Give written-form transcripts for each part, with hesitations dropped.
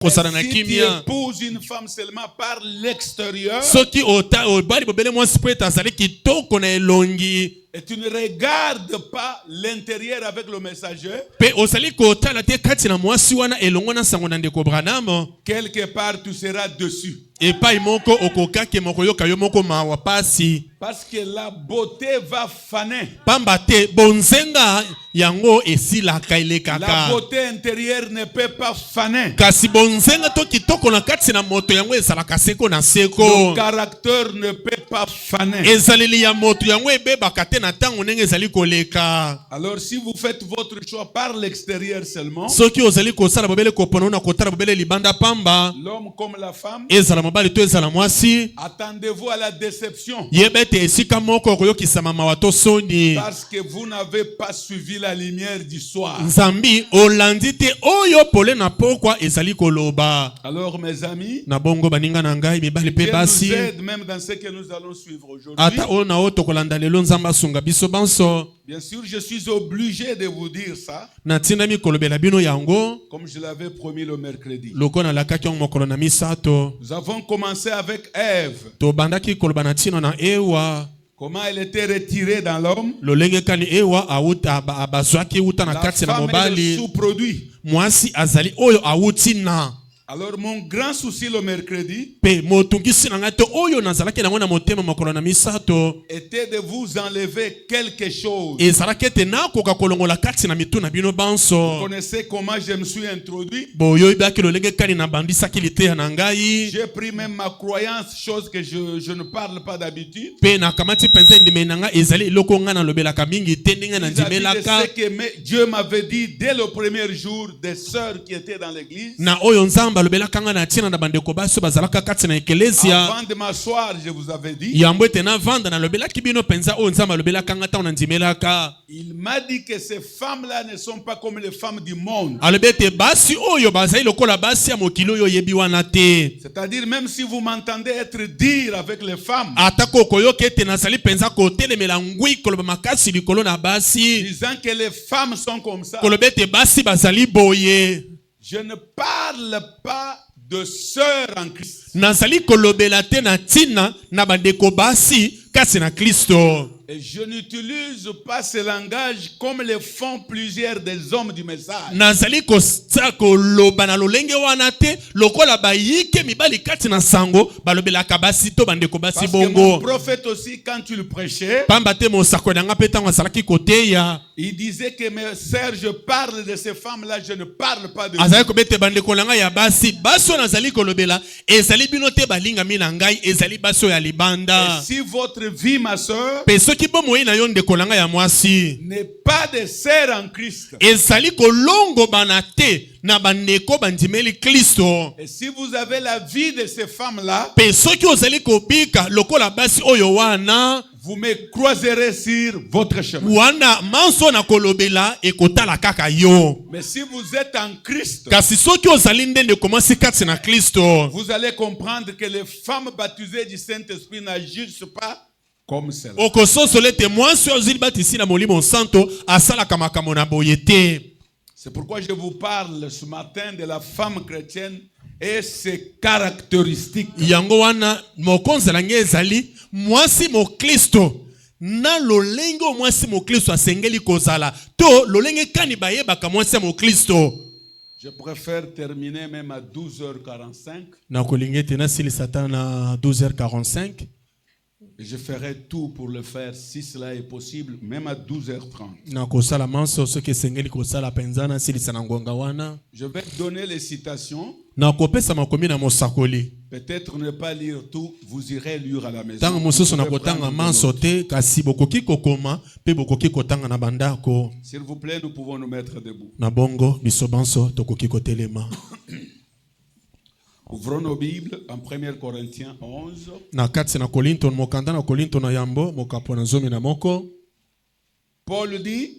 Si tu épouses une femme seulement par l'extérieur, et tu ne regardes pas l'intérieur avec le messager, quelque part tu seras dessus. Parce que la beauté va faner. La beauté intérieure ne peut pas faner. Le caractère ne peut pas faner. Alors si vous faites votre choix par l'extérieur seulement, l'homme comme la femme, attendez-vous à la déception. Parce que vous n'avez pas suivi la lumière du soir. Alors mes amis, Dieu nous aide même dans ce que nous allons suivre aujourd'hui. Bien sûr, je suis obligé de vous dire ça, comme je l'avais promis le mercredi. Nous avons commencé avec Ève. Comment elle était retirée dans l'homme. La femme est le sous-produit. Alors mon grand souci le mercredi était de vous enlever quelque chose. Vous connaissez comment je me suis introduit. J'ai pris même ma croyance, chose que je ne parle pas d'habitude. Ce que Dieu m'avait dit dès le premier jour des sœurs qui étaient dans l'église. Avant de m'asseoir, je vous avais dit. Il m'a dit que ces femmes-là ne sont pas comme les femmes du monde. C'est-à-dire, même si vous m'entendez être dire avec les femmes, disant que les femmes sont comme ça, je ne parle pas de sœurs en Christ. Et je n'utilise pas ce langage comme le font plusieurs des hommes du message. Parce que mon prophète aussi, quand il prêchait, il disait que mes sœurs, je parle de ces femmes-là, je ne parle pas de vous. Et si votre vie, ma sœur, n'est pas de sœur en Christ, et si vous avez la vie de ces femmes-là, vous me croiserez sur votre chemin. Mais si vous êtes en Christ, vous allez comprendre que les femmes baptisées du Saint-Esprit n'agissent pas comme cela. C'est pourquoi je vous parle ce matin de la femme chrétienne et ses caractéristiques. Je préfère terminer même à 12h45. Je ferai tout pour le faire si cela est possible, même à 12h30. Je vais donner les citations. Peut-être ne pas lire tout, vous irez lire à la maison. S'il vous plaît, nous pouvons nous mettre debout. Ouvrons nos Bibles en 1 Corinthiens 11. Paul dit,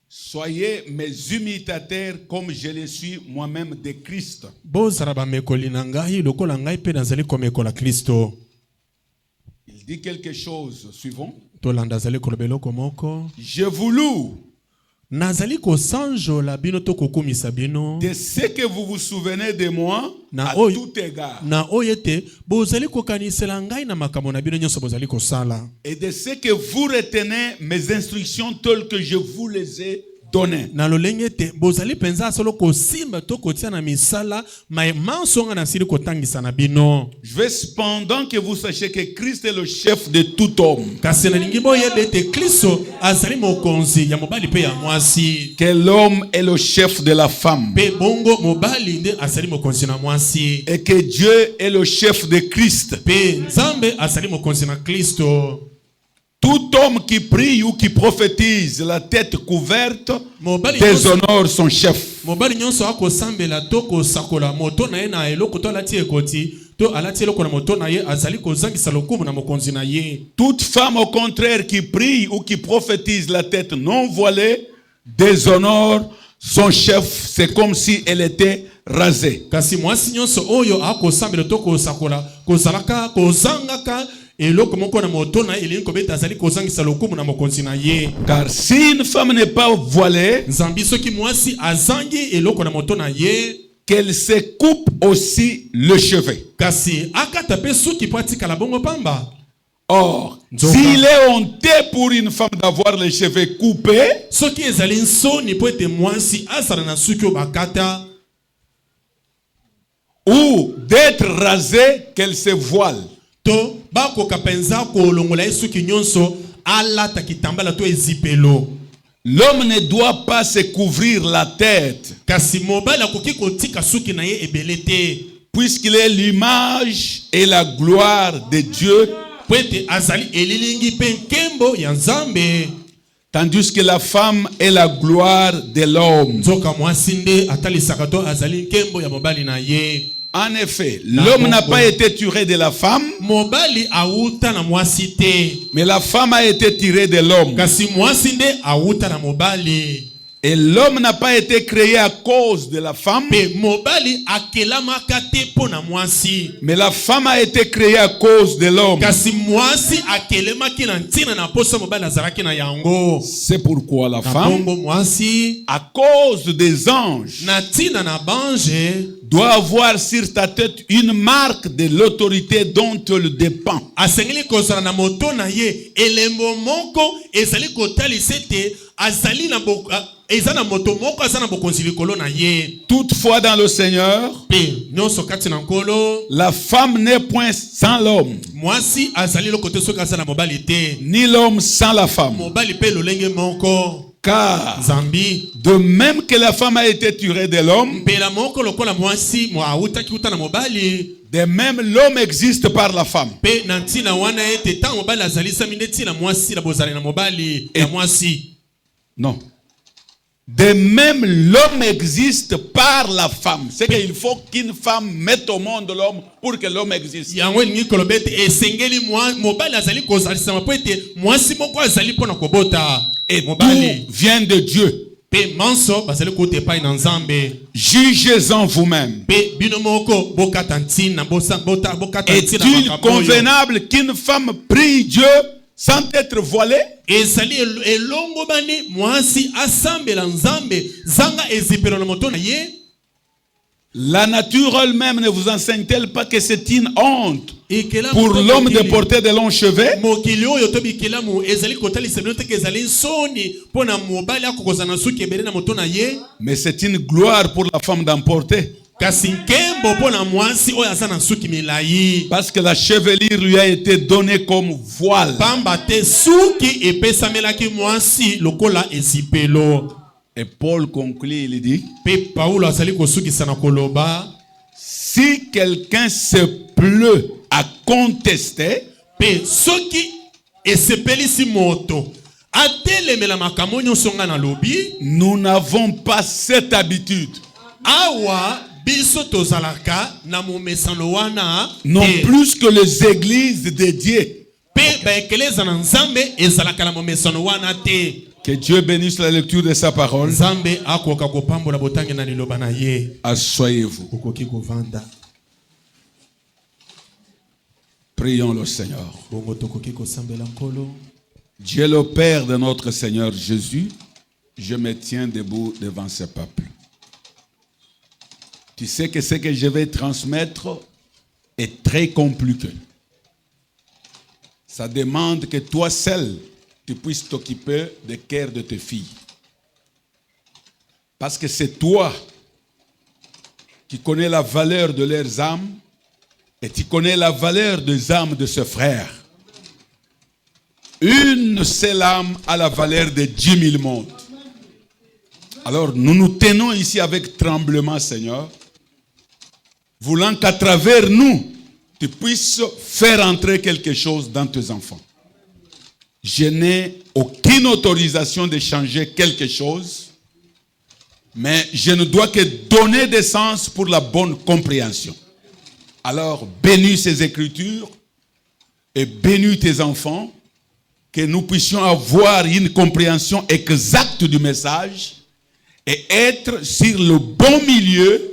soyez mes imitateurs comme je le suis moi-même de Christ. Il dit quelque chose, suivons. Je vous loue nazali kosanjola bino to kokumisa bino de ce que vous vous souvenez de moi na à oyo tout égard. na oyete bozali kokanisela ngai na makambo na bino nyonso bozali kosala Et de ce que vous retenez mes instructions telles que je vous les ai données. na lolenge te bozali penza solo kosimba to kotia na misala mansonga na sili kotangisa na bino. Je veux cependant que vous sachiez que Christ est le chef de tout homme. Kasi na lingi boyebe te Kristo azali mokonzi ya mobali pe ya mwasi. Que l'homme est le chef de la femme. Pe bongo mobali nde azali mokonzi na mwasi. Et que Dieu est le chef de Christ. Pe nzambe azali mokonzi na Kristo. Tout homme qui prie ou qui prophétise la tête couverte déshonore son chef. Mobali nyonso akosambela to kosakola moto na ye na eloko to alati ekoti to alati eloko na moto na ye azali kozangisa lokumu na mokonzi na ye. Toute femme au contraire qui prie ou qui prophétise la tête non voilée déshonore son chef. C'est comme si elle était rasée. Kasi mwasi nyonso oyo akosambela to kosakola kozalaka kozangaka eloko moko na moto na elingi kobeta azali kozangisa lokumu na mokonzi na ye. Car si une femme n'est pas voilée, nzambi soki mwasi azangi eloko na moto na ye, qu'elle se coupe aussi le cheveu. Kasi akata pe soki po atikala bongo pamba. Or, s'il est honteux pour une femme d'avoir les cheveux coupés, soki ezali nsoni po ete mwasi azala na suki bakata, ou d'être rasée, qu'elle se voile. To bakoka penza kolongola suki nyonso alata kitambala to ezipelo. L'homme ne doit pas se couvrir la tête, kasi mobali akoki kotika suki na ye ebele te, puisqu'il est l'image et la gloire de Dieu, pwete azali elilingi pe nkembo ya Nzambe, tandis que la femme est la gloire de l'homme. nzoka mwasi nde atalisaka to azali nkembo ya mobali na ye. En effet, l'homme n'a pas été tiré de la femme, mobali auta na mwasi te, mais la femme a été tirée de l'homme. kasi mwasi nde auta na mobali. Et l'homme n'a pas été créé à cause de la femme, pe mobali akelamaka te po na mwasi, mais la femme a été créée à cause de l'homme. kasi mwasi akelemaki na ntina na posa mobali azalaki na yango. C'est pourquoi la na femme, bongo mwasi à cause des anges, na ntina na bange doit avoir sur ta tête une marque de l'autorité dont elle dépend. asengeli kozala na moto na ye elembo moko ezali kotalisa ete azali na eza na moto moko aza na bokonzi likolo na ye. Toutefois dans le Seigneur, pe nyonso kati na nkolo, la femme n'est point sans l'homme, mwasi azali lokote soki aza na mobali te, ni l'homme sans la femme. mobali pe lolenge moko. Car Zambi, de même que la femme a été tirée de l'homme, pe la moko lokola mwasi autaki uta na mobali, de même l'homme existe par la femme. pe na ntina wana ete ta mobali azalisami nde ntina mwasi na bozali na mobali ya mwasi. Non. De même, l'homme existe par la femme. C'est qu'il faut qu'une femme mette au monde l'homme pour que l'homme existe. Yango elingi koloba ete esengeli mobali azali kozalisama po ete mwasi moko azali mpona kobota mobali. Tout vient de Dieu. Pe manso bazali kuta epai na Nzambe. Jugez-en vous-même. Pe bino moko bokata ntina bokata ntina Est-il makambo oyo. convenable qu'une femme prie Dieu sans être voilée? Ezali elongo bani mwasi asambela Nzambe zanga ezipelo na moto na ye. La nature elle-même ne vous enseigne-t-elle pas que c'est une honte Ekela pour moto l'homme de mokili. porter de longs cheveux? Mokili oyo tobikela mu ezali kotalisa bino te ezali nsoni pona mobali akokoza na suki ebele na moto na ye. Mais c'est une gloire pour la femme d'en porter. Kasi nkembo pona mwasi oyo aza na suki milayi. Parce que la chevelure lui a été donnée comme voile. Pamba te suki epesamelaki mwasi lokola ezipelo. Et Paul conclut, il dit, Pe Paulo azali kosukisa na koloba, si quelqu'un se pleut à contester, pe soki esepelisi moto atelemela makambo nyonso nga na lobi, nous n'avons pas cette habitude. awa biso tozalaka na momesano wana Non te. plus que les églises de Dieu. Pe baekeleza na Nzambe ezalaka na momesano wana te. Que Dieu bénisse la lecture de sa parole. Nzambe akoka kopambola botange na liloba na ye. Asseyez-vous. Okoki kovanda. Prions le Seigneur. Bongo tokoki kosambela nkolo. Dieu le Père de notre Seigneur Jésus, je me tiens debout devant ce peuple. Tu sais que ce que je vais transmettre est très compliqué. Ça demande que toi seul, tu puisses t'occuper des cœurs de tes filles. Parce que c'est toi qui connais la valeur de leurs âmes et tu connais la valeur des âmes de ce frère. Une seule âme a la valeur de 10 000 mondes. Alors nous nous tenons ici avec tremblement, Seigneur, voulant qu'à travers nous, tu puisses faire entrer quelque chose dans tes enfants. Je n'ai aucune autorisation de changer quelque chose, mais je ne dois que donner des sens pour la bonne compréhension. Alors, bénis ces Écritures et bénis tes enfants, que nous puissions avoir une compréhension exacte du message et être sur le bon milieu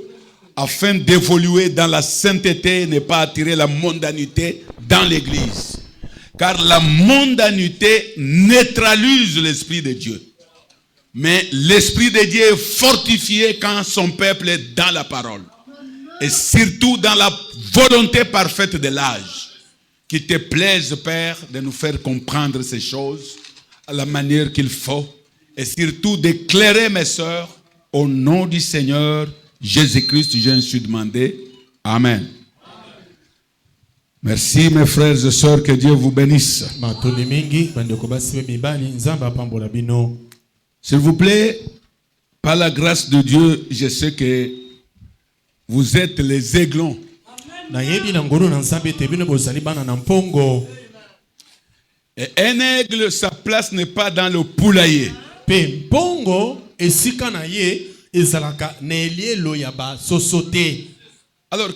afin d'évoluer dans la sainteté et ne pas attirer la mondanité dans l'Église. Car la mondanité neutralise l'Esprit de Dieu. Mais l'Esprit de Dieu est fortifié quand son peuple est dans la parole. Et surtout dans la volonté parfaite de l'âge. Qu'il te plaise, Père, de nous faire comprendre ces choses à la manière qu'il faut. Et surtout d'éclairer mes sœurs au nom du Seigneur Jésus-Christ, je me suis demandé. Amen. Merci mes frères et sœurs, que Dieu vous bénisse. S'il vous plaît, par la grâce de Dieu, je sais que vous êtes les aiglons. Et un aigle, sa place n'est pas dans le poulailler. Alors,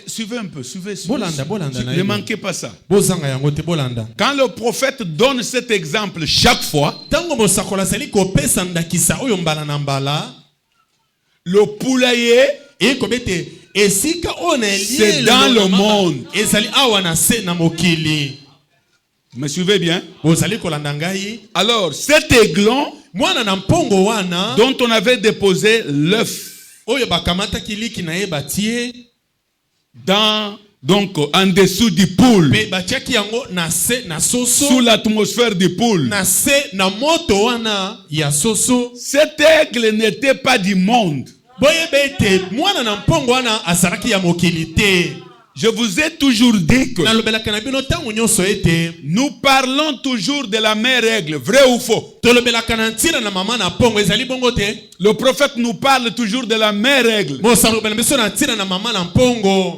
suivez un peu, suivez. Ne manquez pas ça. Quand le prophète donne cet exemple chaque fois, le poulailler, c'est dans le monde. Me suivez bien? Alors, cet aiglon dont on avait déposé l'œuf en dessous du poule, sous l'atmosphère du poule, cet aigle n'était pas du monde. Je vous ai toujours dit que nous parlons toujours de la mère aigle, vrai ou faux? Le prophète nous parle toujours de la mère aigle.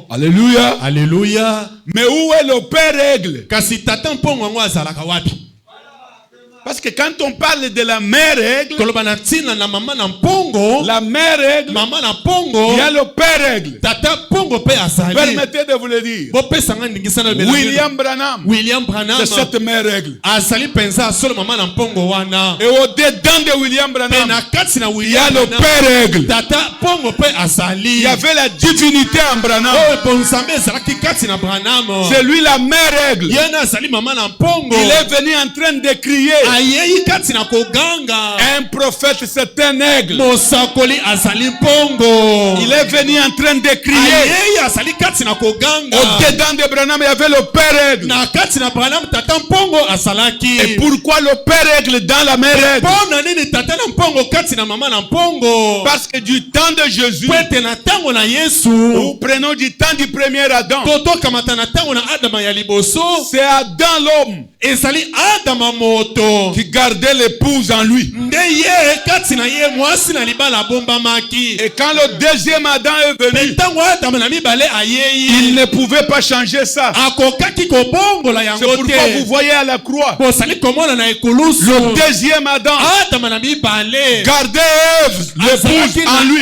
Alléluia. Alléluia. Mais où est le père aigle? Parce que quand on parle de la mère aigle, la mère aigle, il y a le père aigle. Permettez de vous le dire. William Branham, c'est cette mère aigle. Et au-dedans de William Branham, il y a le père aigle. Il y avait la divinité en Branham. C'est lui la mère aigle. Il est venu en train de crier. Un prophète, c'est un aigle. Il est venu en train de crier. Au-dedans de Branham, il y avait le père aigle. Et pourquoi le père aigle dans la mère aigle? Parce que du temps de Jésus, nous prenons du temps du premier Adam. C'est Adam l'homme qui gardait l'épouse en lui. Et quand le deuxième Adam est venu, il ne pouvait pas changer ça. C'est pourquoi vous voyez à la croix, le deuxième Adam gardait Ève, l'épouse, en lui.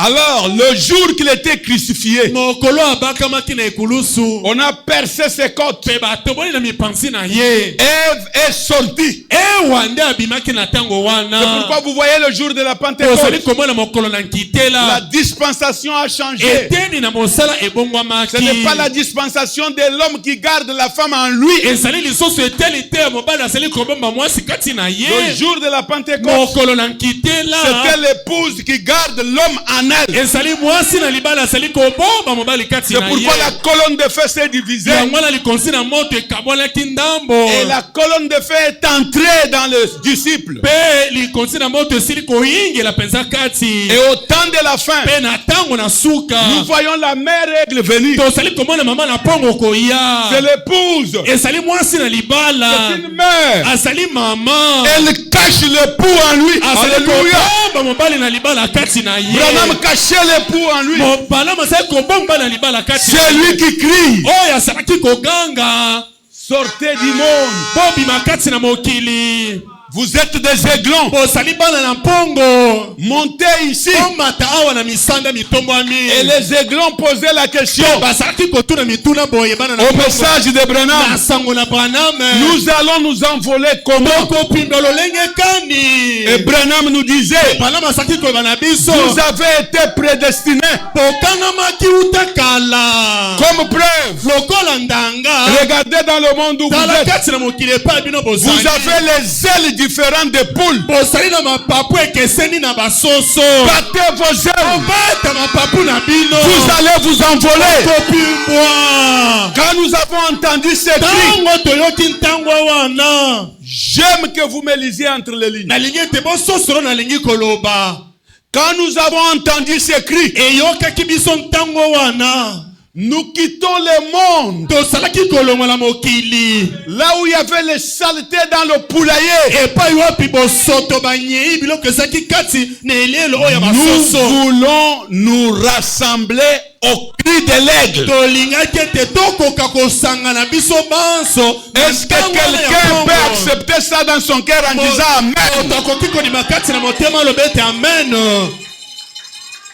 Alors, le jour qu'il était crucifié, mokolo abakamaki na ekulusu on a percé ses côtes. pe batoboli na mipanzi na ye Ève est sortie. ewa nde abimaki na ntango C'est wana pourquoi vous voyez le jour de la Pentecôte. ozali komona mokolo na La nkitela dispensation a changé. eteni na mosala Ce ebongwamaki n'est pas la dispensation de l'homme qui garde la femme en lui. ezali lisusu eteli te ya mobali azali kobomba mwasi kati na Le ye jour de la Pentecôte, mokolo na nkitela c'était l'épouse qui garde l'homme en elle. ezali mwasi na libala azali kobomba mobali kati C'est na pourquoi la ye colonne de feu s'est divisée. yango wana likonzi na moto ekabwanaki ndambo Et la colonne de feu est entrée dans le disciple. mpe likonzi na moto esili koyingela mpenza kati Et au temps de la fin, mpe na ntango na suka nous voyons la mère règle venir. tozali komona mama na mpongo koya C'est l'épouse. ezali mwasi na C'est libala une mère. azali mama Elle cache l'époux en lui. azali Alléluia. kobomba mobali na libala kati na ye Branham cachait l'époux en lui. mobalamu azali kobomba mobali na libala kati na C'est lui ye qui crie. oyo azalaki koganga Sortez du monde. bobima kati na mokili Vous êtes des aiglons. bozali bana na mpongo Montez ici. omata awa na misanda mitombwami Et les aiglons posaient la question bazalaki kotuna mituna boye bana na au mpongo. message de na Branham. sango na Branham Nous allons nous envoler comment? tokopinda lolenge kani Et Branham nous disait, Branham azalaki koyeba na biso vous avez été prédestinés. bokangamaki uta kala Comme preuve, lokola ndanga regardez dans le monde où vous tala êtes. kati na mokili epai bino Vous bozali avez les ailes différentes des poules. bozali na mapapu ekeseni na basoso Battez vos ailes. obeta mapapu na bino Vous allez vous envoler. kopimbwa Quand nous avons entendu ces cris, ntango toyoki ntango wana j'aime que vous me lisiez entre les lignes. nalingi ete bososolo nalingi koloba Quand nous avons entendu ces cris, eyokaki biso ntango wana nous quittons le monde. tosalaki kolongola mokili Là où il y avait les saletés dans le poulailler. epai wapi bosoto banyei biloko ezalaki kati na elielo oyo ya Nous basoso voulons nous rassembler au cri de l'aigle. tolingaki ete tokoka kosangana biso banso Est-ce que quelqu'un peut accepter ça dans son cœur en disant Amen? moto akoki kondima kati na motema aloba ete amen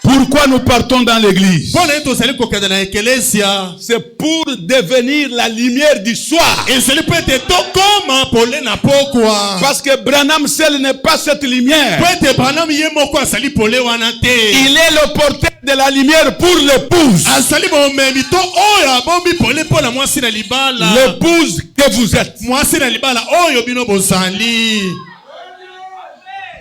Pourquoi nous partons dans l'église? mpo na ye tozali kokende na ekelesia C'est pour devenir la lumière du soir. ezali mpo ete tokoma pole na pokwa Parce que Branham seul n'est pas cette lumière. mpo ete Branham ye moko azali pole wana te Il est le porteur de la lumière pour l'épouse. azali bomemi to oyo abombi pole mpo na mwasi na libala L'épouse que vous êtes. mwasi na libala oyo bino bozali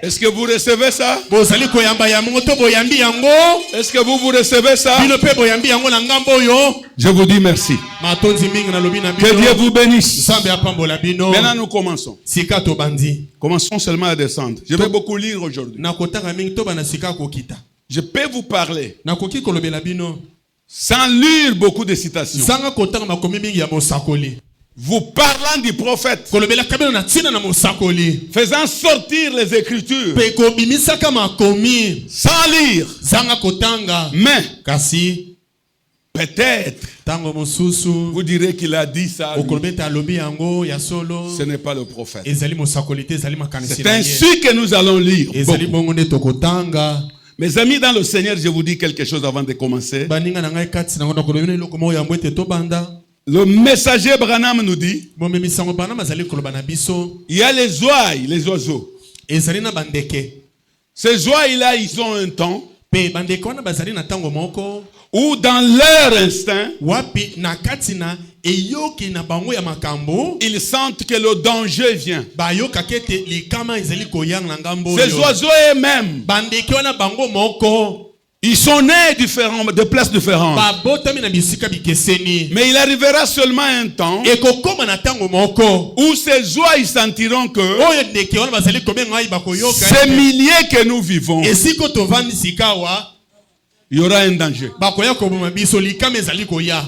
Est-ce que vous recevez ça? bozali koyamba yango to boyambi yango Est-ce que vous recevez ça? bino mpe boyambi yango na ngambo oyo Je vous dis merci. matonzi mingi na lobi na Que Dieu bino vous bénisse. nzambe apambola bino Maintenant, nous commençons. sika tobandi Commençons seulement à descendre. Je vais beaucoup lire aujourd'hui. nakotanga mingi toba na sika kokita Je peux vous parler nakoki kolobela bino sans lire beaucoup de citations. zanga kotanga makomi mingi ya mosakoli Vous parlant du prophète, kolobelaka bino na ntina na mosakoli faisant sortir les Écritures mpe kobimisaka makomi sans lire. zanga kotanga Mais kasi peut-être ntango mosusu vous direz qu'il a dit ça. lui. okoloba ete alobi yango ya solo Ce n'est pas le prophète. ezali mosakoli te ezali makanisi C'est na ye ainsi que nous allons lire. ezali beaucoup. bongo nde tokotanga Mes amis dans le Seigneur, je vous dis quelque chose avant de commencer. baninga na ngai kati nango nakolobi bino eloko moko yambo ete tobanda Le messager Branham nous dit, bomemisango bana bazali koloba na biso il y a les ouailles, les oiseaux. ezali na bandeke Ces ouailles-là, ils ont un temps mpe bandeke wana bazali na ntango moko où dans leur instinct, wapi na kati na eyoki na bango ya makambo ils sentent que le danger vient. bayokaki ete likama ezali koyanga na ngambo Ces oyo oiseaux eux-mêmes, bandeke wana bango moko ils sont nés différents, de places différentes. babotami na bisika bikeseni Mais il arrivera seulement un temps ekokoma na ntango moko où ces ouailles sentiront que oyo ndeke wana bazali kobenga ngai bakoyoka ces milliers que nous vivons, esiko tovandi sika awa il y aura un danger. bakoya koboma biso likama ezali koya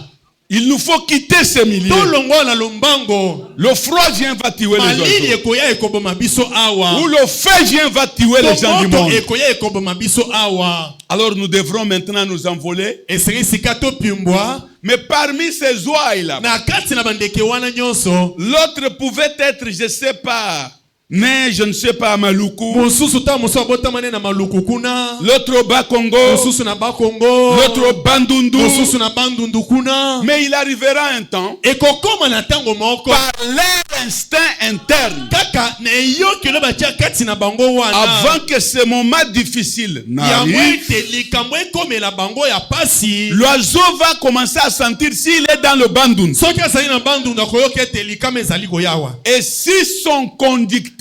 Il nous faut quitter ces milliers. tolongwa na lombango Le froid vient va tuer les malili oiseaux. ekoya ekoboma biso awa Ou le feu vient va tuer les gens du moto monde. ekoya ekoboma biso awa Alors nous devrons maintenant nous envoler. esengeli sika topimbwa Mais parmi ces ouailles-là, na kati na bandeke wana nyonso l'autre pouvait être, je ne sais pas, né, je ne sais pas, à Maluku. Mosusu ta mosu abotamane na Maluku kuna. L'autre au Bas-Congo. Mosusu na Bas-Congo. L'autre au Bandundu. Mosusu na Bandundu kuna. Mais il arrivera un temps, Et kokoma na tango moko. par leur instinct interne, Kaka na yoki lo batia kati na bango wana. avant que ce moment difficile Ya n'arrive, mwete likambo ekomela bango ya pasi. l'oiseau va commencer à sentir s'il est dans le Bandundu. Soki azali na Bandundu akoyoka ete likama ezali koyawa. Et si son conducteur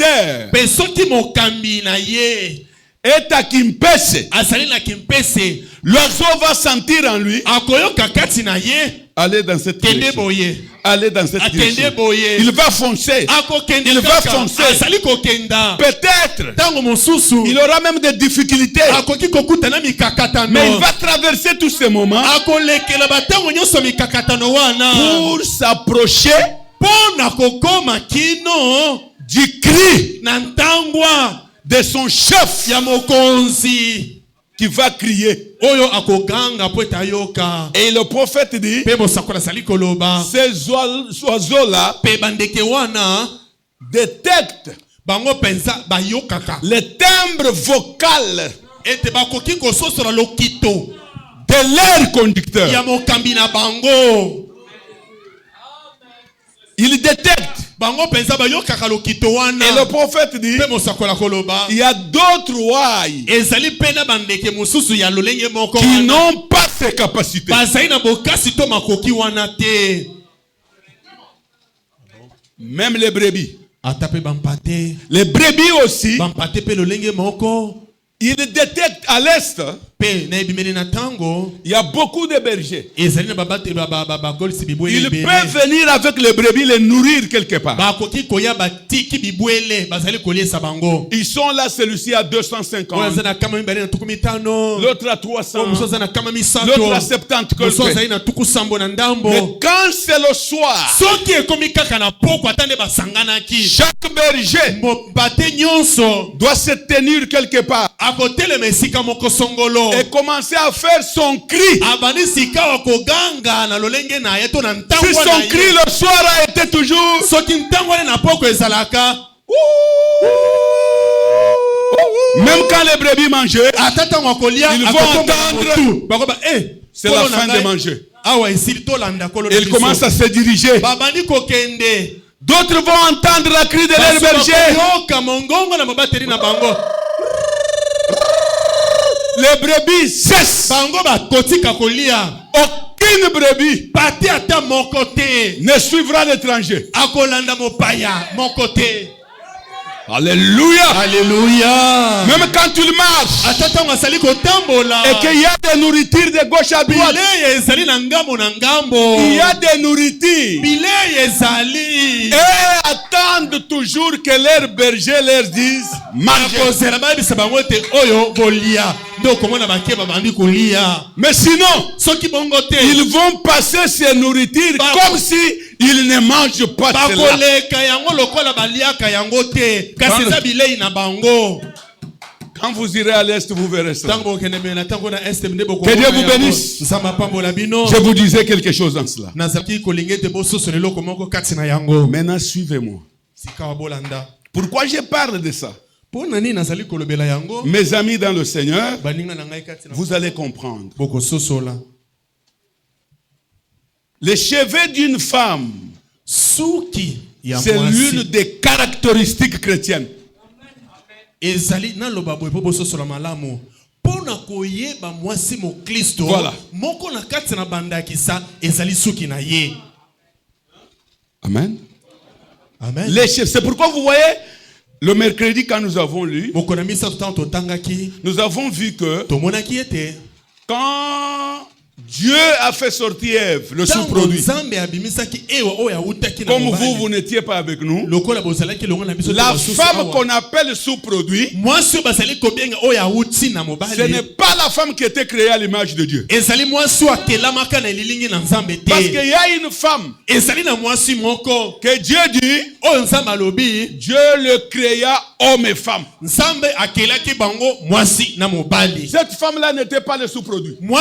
Pe soki mokambi na ye est à Kimpese, azali na Kimpese, l'oiseau va sentir en lui akoyoka kati na ye aller dans cette kende direction. boye. Aller dans cette Akende direction. boye. Il va foncer. Akokende Il va kaka. foncer. Azali kokenda. Peut-être Tango mosusu. il aura même des difficultés. Akoki kokutana mikakatano. Mais il va traverser tous ces moments Akolekela batango nyonso mikakatano wana. pour s'approcher Pona kokoma kino du cri na ntangwa de son chef ya mokonzi. qui va crier. Oyo akoganga po etayoka. Et le prophète dit, Pe bosakola sali koloba. ces oiseaux-là Pe bandeke wana détectent bango penza bayokaka. le timbre vocal Ete bakoki kososola lokito de leur conducteur. ya mokambi na bango. Il détecte. Bango penza bayokaka lokito wana. Et le prophète dit, Pe mosakola koloba. il y a d'autres ouailles Ezali pena bandeke mosusu ya lolenge moko qui wana. n'ont pas ces capacités. Bazali na bokasi to makoki wana te. Même les brebis. Ata pe bampate. Les brebis aussi, Bampate pe lolenge moko. ils détectent à l'est, Pe na ebimeli na tango. il y a beaucoup de bergers. Ezali na babate bagolisi bibwele Ils ebele. peuvent venir avec les brebis, les nourrir quelque part. Bakoki koya batiki bibwele bazali koliesa bango. Ils sont là, celui-ci à Oyo 250, azali na kama mibale na tuku mitano. l'autre à 300, Oyo mosusu azali na kama misato. l'autre à 70 Mosusu quelque. azali na tuku sambo na ndambo. Mais quand c'est le soir, Soki ekomi kaka na poko ata nde basanganaki. chaque berger Bate nyonso doit se tenir quelque part akotelema esika moko songolo. et commencer à faire son cri. Abandi sika wa koganga na lolenge na ye to na Si ntangwa na son ye. cri le soir a été toujours Soki ntangwa na poko ezalaka. même quand les brebis mangeaient, Ata tango akolia Ils vont akotomba entendre. motu. Bakoba c'est la fin de manger. Awa esili tolanda kolo na Ils biso. commencent à se diriger. Babandi kokende. D'autres vont entendre la cri de leur berger. Yoka mongongo na mabateri na bango. Les brebis cessent. Bango bakotika kolia. Aucune brebis Pati ata moko te. ne suivra l'étranger. Akolanda mopaya moko te. Alléluia. Alléluia. Même quand il marche Ata tango asali kotambola. et qu'il y a des nourritures de gauche à droite, Bilei ezali na ngambo na ngambo. il y a des nourritures. Bilei ezali. Et attendent toujours que leur berger leur dise mangez. Akozela bayebisa bango ete oyo bolia. Nde okomona bake babandi kolia. Mais sinon, Soki bongo te. ils vont passer ces nourritures comme si ils ne mangent pas cela. Bakoleka yango lokola baliaka yango te. Kasi eza bilei na bango. Quand vous irez à l'est, vous verrez ça. Tango bokende mena tango na este mde boko. Que Dieu vous bénisse. Nsamba pambola bino. Je vous disais quelque chose dans cela. Nazaki kolingete bososo leloko moko kati na yango. Maintenant, suivez-moi. Sika wa bolanda. Pourquoi je parle de ça? Pona nini nazali kolobela yango? Mes amis dans le Seigneur, Baninga na ngai kati na vous allez comprendre. boko sosola. Les cheveux d'une femme, Suki ya c'est l'une mwasi. des caractéristiques chrétiennes. Ezali na loba boye po bososola malamu. Pona koyeba mwasi mo Kristo. Voilà. Moko na kati na bandakisa ezali suki na ye. Amen. Amen. Les cheveux, c'est pourquoi vous voyez, le mercredi quand nous avons lu, Mokonamisa tutanto tangaki. nous avons vu que Tomonaki ete. quand Dieu a fait sortir Ève, le sous-produit, comme vous n'étiez pas avec nous, la femme qu'on appelle sous-produit, ce n'est pas la femme qui était créée à l'image de Dieu. Parce qu'il y a une femme que Dieu dit, Dieu le créa homme et femme. Cette femme-là n'était pas le sous-produit. Non.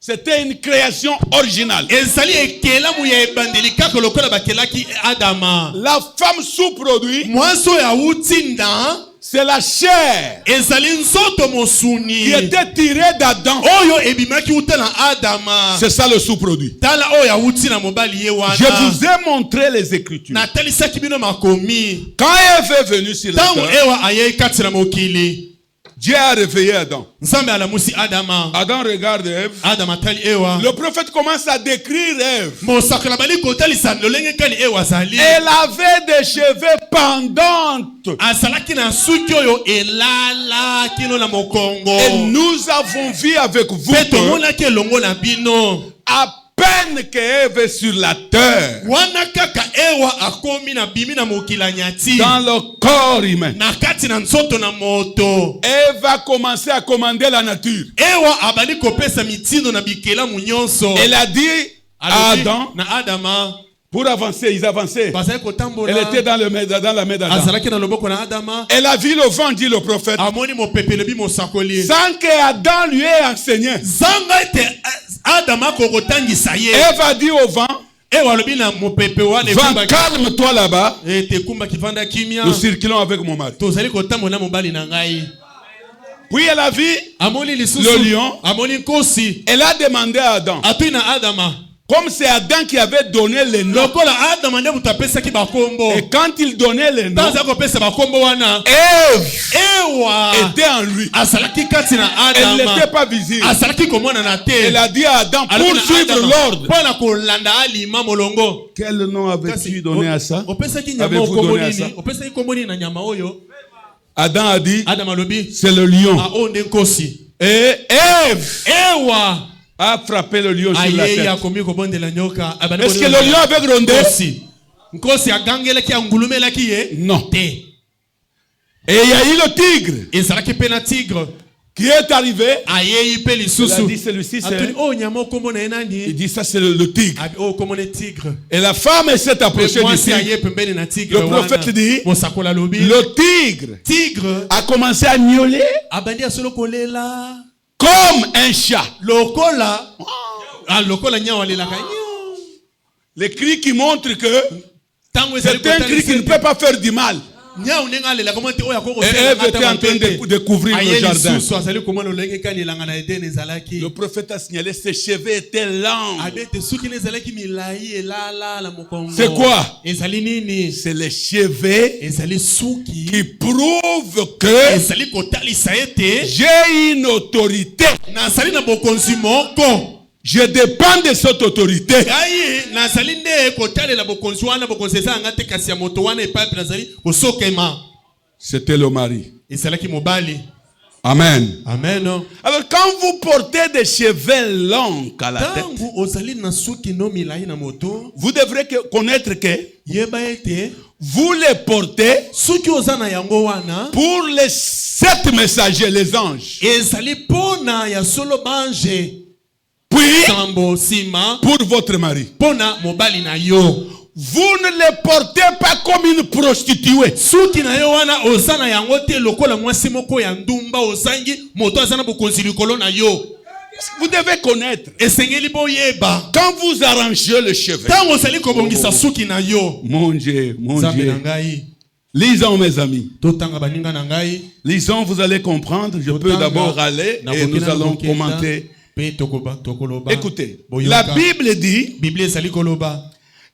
C'était une création originale. ezali ekelamu ya ebandeli kaka lokola bakelaki Adama. La femme sous-produit, Mwasi oyo awuti na c'est la chair ezali nzoto mosuni qui était tirée d'Adam. oyo ebimaki uta na Adama. C'est ça le sous-produit. Tala oyo awuti na mobali ye Je wana. vous ai montré les Écritures. natalisaki bino makomi. Quand Ève est venue sur la Tango terre, ewa ayei kati na mokili, Dieu a réveillé Adam. nzambe alamusi Adama. Adam regarde Ève. Adama tali ewa. Le prophète commence à décrire Ève. mosakala bali kotalisa lolenge kani ewa azali. Elle avait des cheveux pendantes. azalaki na suki oyo elala kino na mokongo. Et nous avons vu avec vous Pe que tomonaki elongo na bino. à peine que Ève est sur la terre, wana kaka ewa akomi na bimi na mokila nyati. dans le corps humain, na kati na nzoto na moto. Ève a commencé à commander la nature. ewa abali kopesa mitindo na bikelamu nyonso. Elle a dit à Alobi Adam, na Adama. pour avancer, ils avançaient. bazali Elle kotambola. était dans la main d'Adam. azalaki na loboko na Adama. Elle a vu le vent, dit le prophète, amoni mopepe lobi mosakoli. sans que Adam lui ait enseigné. zanga ete Adama kokotangisa ye. Ève a dit au vent, ewa alobi na mopepe wana vent, ekumbaki. calme-toi là-bas. ete ekumbaki vanda kimia. Nous circulons avec mon mari. tozali kotambola na mobali na ngai. Puis elle a vu, amoni lisusu. Le lion. amoni nkosi. elle a demandé à Adam, atui na Adama. comme c'est Adam qui avait donné les noms, lokola Adama nde moto apesaki bakombo. et quand il donnait les noms, azali kopesa bakombo wana. Ève ewa était en lui. azalaki kati na Elle n'était Adama. pas visible. azalaki komona na te. Elle a dit à Adam, Alobi pour na suivre Adama, l'ordre. mpona kolanda alima molongo. Quel nom avais-tu donné à ça? opesaki nyama Avez-vous okombo donné à ça? nini? opesaki kombo nini na nyama oyo? Adam a dit, Adama alobi c'est le lion. oyo nde nkosi. Et Ève ewa a frappé le lion sur la ayei tête. akomi kobondela nyoka. Est-ce que le lion avait grondé? nkosi agangelaki angulumelaki ye Non. te. Et il y a eu le tigre ezalaki mpe na tigre qui est arrivé. ayei mpe Il a lisusu. dit, celui-ci, atuni c'est... oyo nyama okombo na ye Il nani? dit, ça, c'est le tigre. abi oyo okombo ne tigre. Et la femme s'est approchée du mwasi tigre. aye pembeni na tigre Le prophète dit, mosakola alobi le tigre tigre a commencé à miauler abandi asolo kolela comme un chat. lokola lokola nyao alelaka. Les cris qui montrent que Tango ezali c'est un cri qui ne peut pas faire du mal. nyao ndenge alelaka mo te oyo Et Ève était en train de couvrir le jardin. lisusu azali komona lolenge kanelanga na edeni ezalaki. Le prophète a signalé, ses cheveux étaient longs. abete suki ne ezalaki milai elala la mokongo. C'est quoi? ezali nini? C'est les cheveux ezali suki qui prouvent que ezali kotalisa ete j'ai une autorité. nazali na bokonzi moko. Je dépends de cette autorité. ngai nazali nde kotalela bokonzi wana. bokonzi ezalanga te kasi ya moto wana epai mpe nazali kosokema. C'était le mari. ezalaki mobali. Amen. amen. Alors quand vous portez des cheveux longs à la tête, tangu ozali na suki no milai na moto, vous devrez connaître que yeba ete vous les portez suki oza na yango wana pour les 7 messagers, les anges. ezali pona ya solo bange Puis sambo sima pour votre mari. pona mobali na yo. Vous ne les portez pas comme une prostituée. suki na yo wana oza na yango te lokola mwasi moko ya ndumba ozangi moto aza na bokonzi likolo na yo. Vous devez connaître. esengeli boyeba Quand vous arrangez le cheveu. ntango ozali kobongisa suki na yo. Mon Dieu, mon nzambe na Dieu. ngai Lisons mes amis. totanga baninga na ngai. Lisons, vous allez comprendre. Je peux d'abord aller et nous allons commenter. Écoutez, la Bible dit,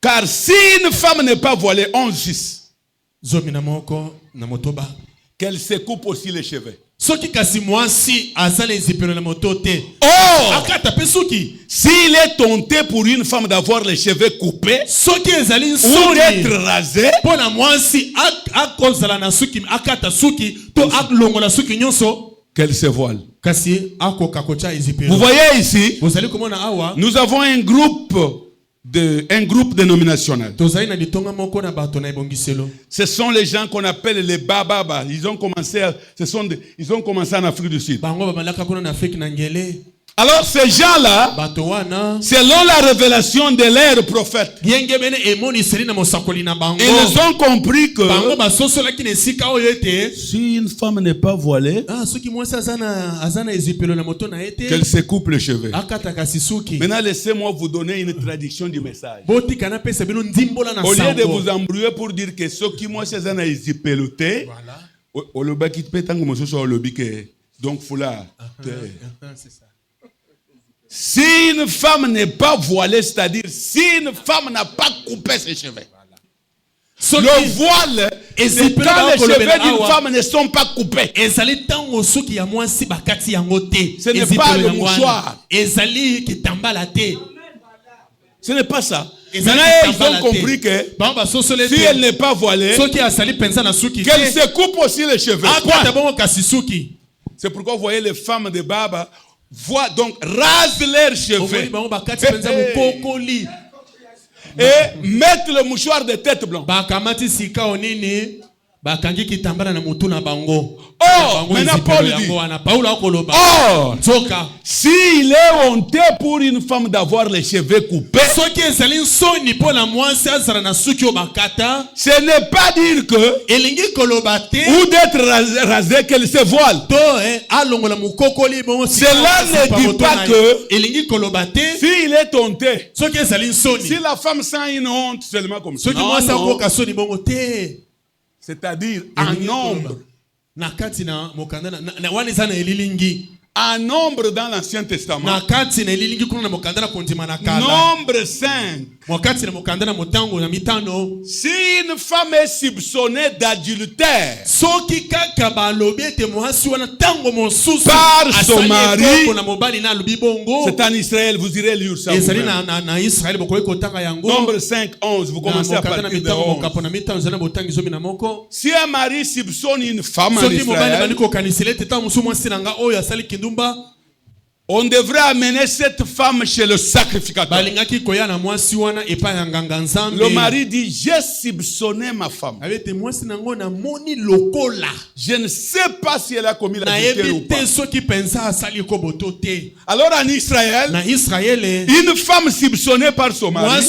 car si une femme n'est pas voilée, 11:6, qu'elle se coupe aussi les cheveux. soki kasi mwasi azali ezipelo na moto te. Or, akata pe suki. s'il est tenté pour une femme d'avoir les cheveux coupés soki ezali ou nsoni d'être rasé, pona mwasi akozala na suki akata suki to alongola suki nyonso qu'elle se voile. kasi akoka kotia ezipelo. Vous voyez ici, bozali komona awa nous avons un groupe dénominationnel. tozali na litonga moko na bato na ebongiselo. Ce sont les gens qu'on appelle les bababa. Ils ont commencé en Afrique du Sud. bango bamalaka kuna na Afrique na ngele. Alors ces gens-là, bato wana selon la révélation de leurs prophètes, yenge bene emoniseli na mosakoli na bango ils ont compris que bango basosolaki na esika oyo ete si une femme n'est pas voilée, soki mwasi azana ezipelo na moto na ete qu'elle se coupe le cheveu. akataka sisuki. Maintenant, laissez-moi vous donner une traduction du message. botika na pesa bino ndimbola na Au lieu de sango. vous embrouiller pour dire que ce qui moi c'est un ezipeloté, Voilà. au loba qui peut tant que monsieur soit au lobby que donc foulard. C'est ça. Si une femme n'est pas voilée, c'est-à-dire si une femme n'a pas coupé ses cheveux. Le voile, c'est quand les cheveux d'une femme ne sont pas coupés. Ce n'est pas le mouchoir. Ce n'est pas ça. Maintenant, ils ont compris que si elle n'est pas voilée, qu'elle se coupe aussi les cheveux. C'est pourquoi vous voyez les femmes de Baba donc rasent leurs cheveux et mettent le mouchoir de tête blanc. Or, maintenant Paul dit, or, s'il est honteux pour une femme d'avoir les cheveux coupés, ce n'est pas dire que, ou d'être rasé, qu'elle se voile. Cela ne dit pas que, s'il est honteux, si la femme sent une honte seulement comme ça, non. C'est-à-dire en nombre. Un nombre dans l'Ancien Testament. Nombre 5. Si une femme est soupçonnée d'adultère par son mari, c'est en Israël, vous irez lire ça. Nombre 5, 11, vous commencez à partir de 11. Si un mari soupçonne une femme en Israël, on devrait amener cette femme chez le sacrificateur. Le mari dit, j'ai soupçonné ma femme. Je ne sais pas si elle a commis l'adultère ou pas. Alors en Israël, une femme soupçonnée par son mari,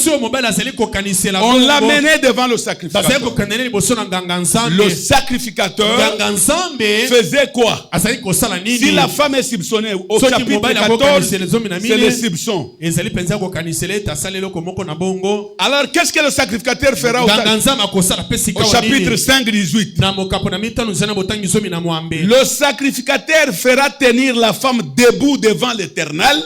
on l'amenait devant le sacrificateur. Le sacrificateur faisait quoi? Si la femme est soupçonnée au chapitre 14, c'est le soupçon. Alors qu'est-ce que le sacrificateur fera au chapitre 5, 18? Le sacrificateur fera tenir la femme debout devant l'Éternel.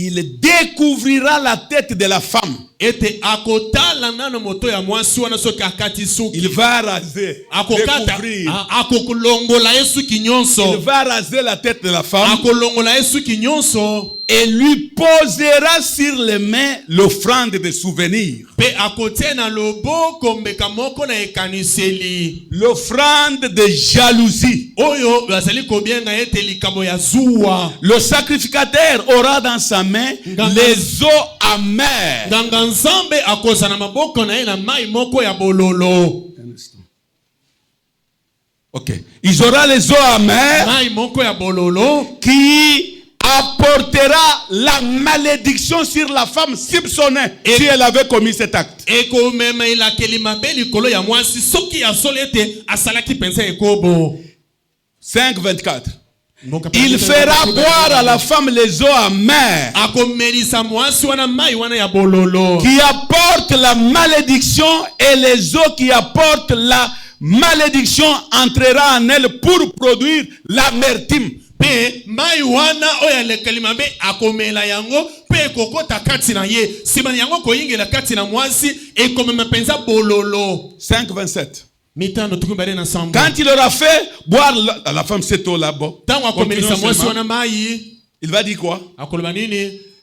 Il découvrira la tête de la femme. Il va raser, découvrir. Il va raser la tête de la femme et lui posera sur les mains l'offrande de souvenir. L'offrande de jalousie. Le sacrificateur aura dans sa main les eaux amères. Ok. Ils auront les eaux amères qui apportera la malédiction sur la femme soupçonnée si elle avait commis cet acte. 5:24. Il fera boire à la femme les eaux amères qui apportent la malédiction, et les eaux qui apportent la malédiction entrera en elle pour produire l'amertume. Pe mai wana oya lekalimabe akomela yango pe kokota kati na ye sima yango koyingela kati na mwasi e komema penza bololo. 5:27. Quand il aura fait boire la femme cette eau là-bas, il va dire quoi?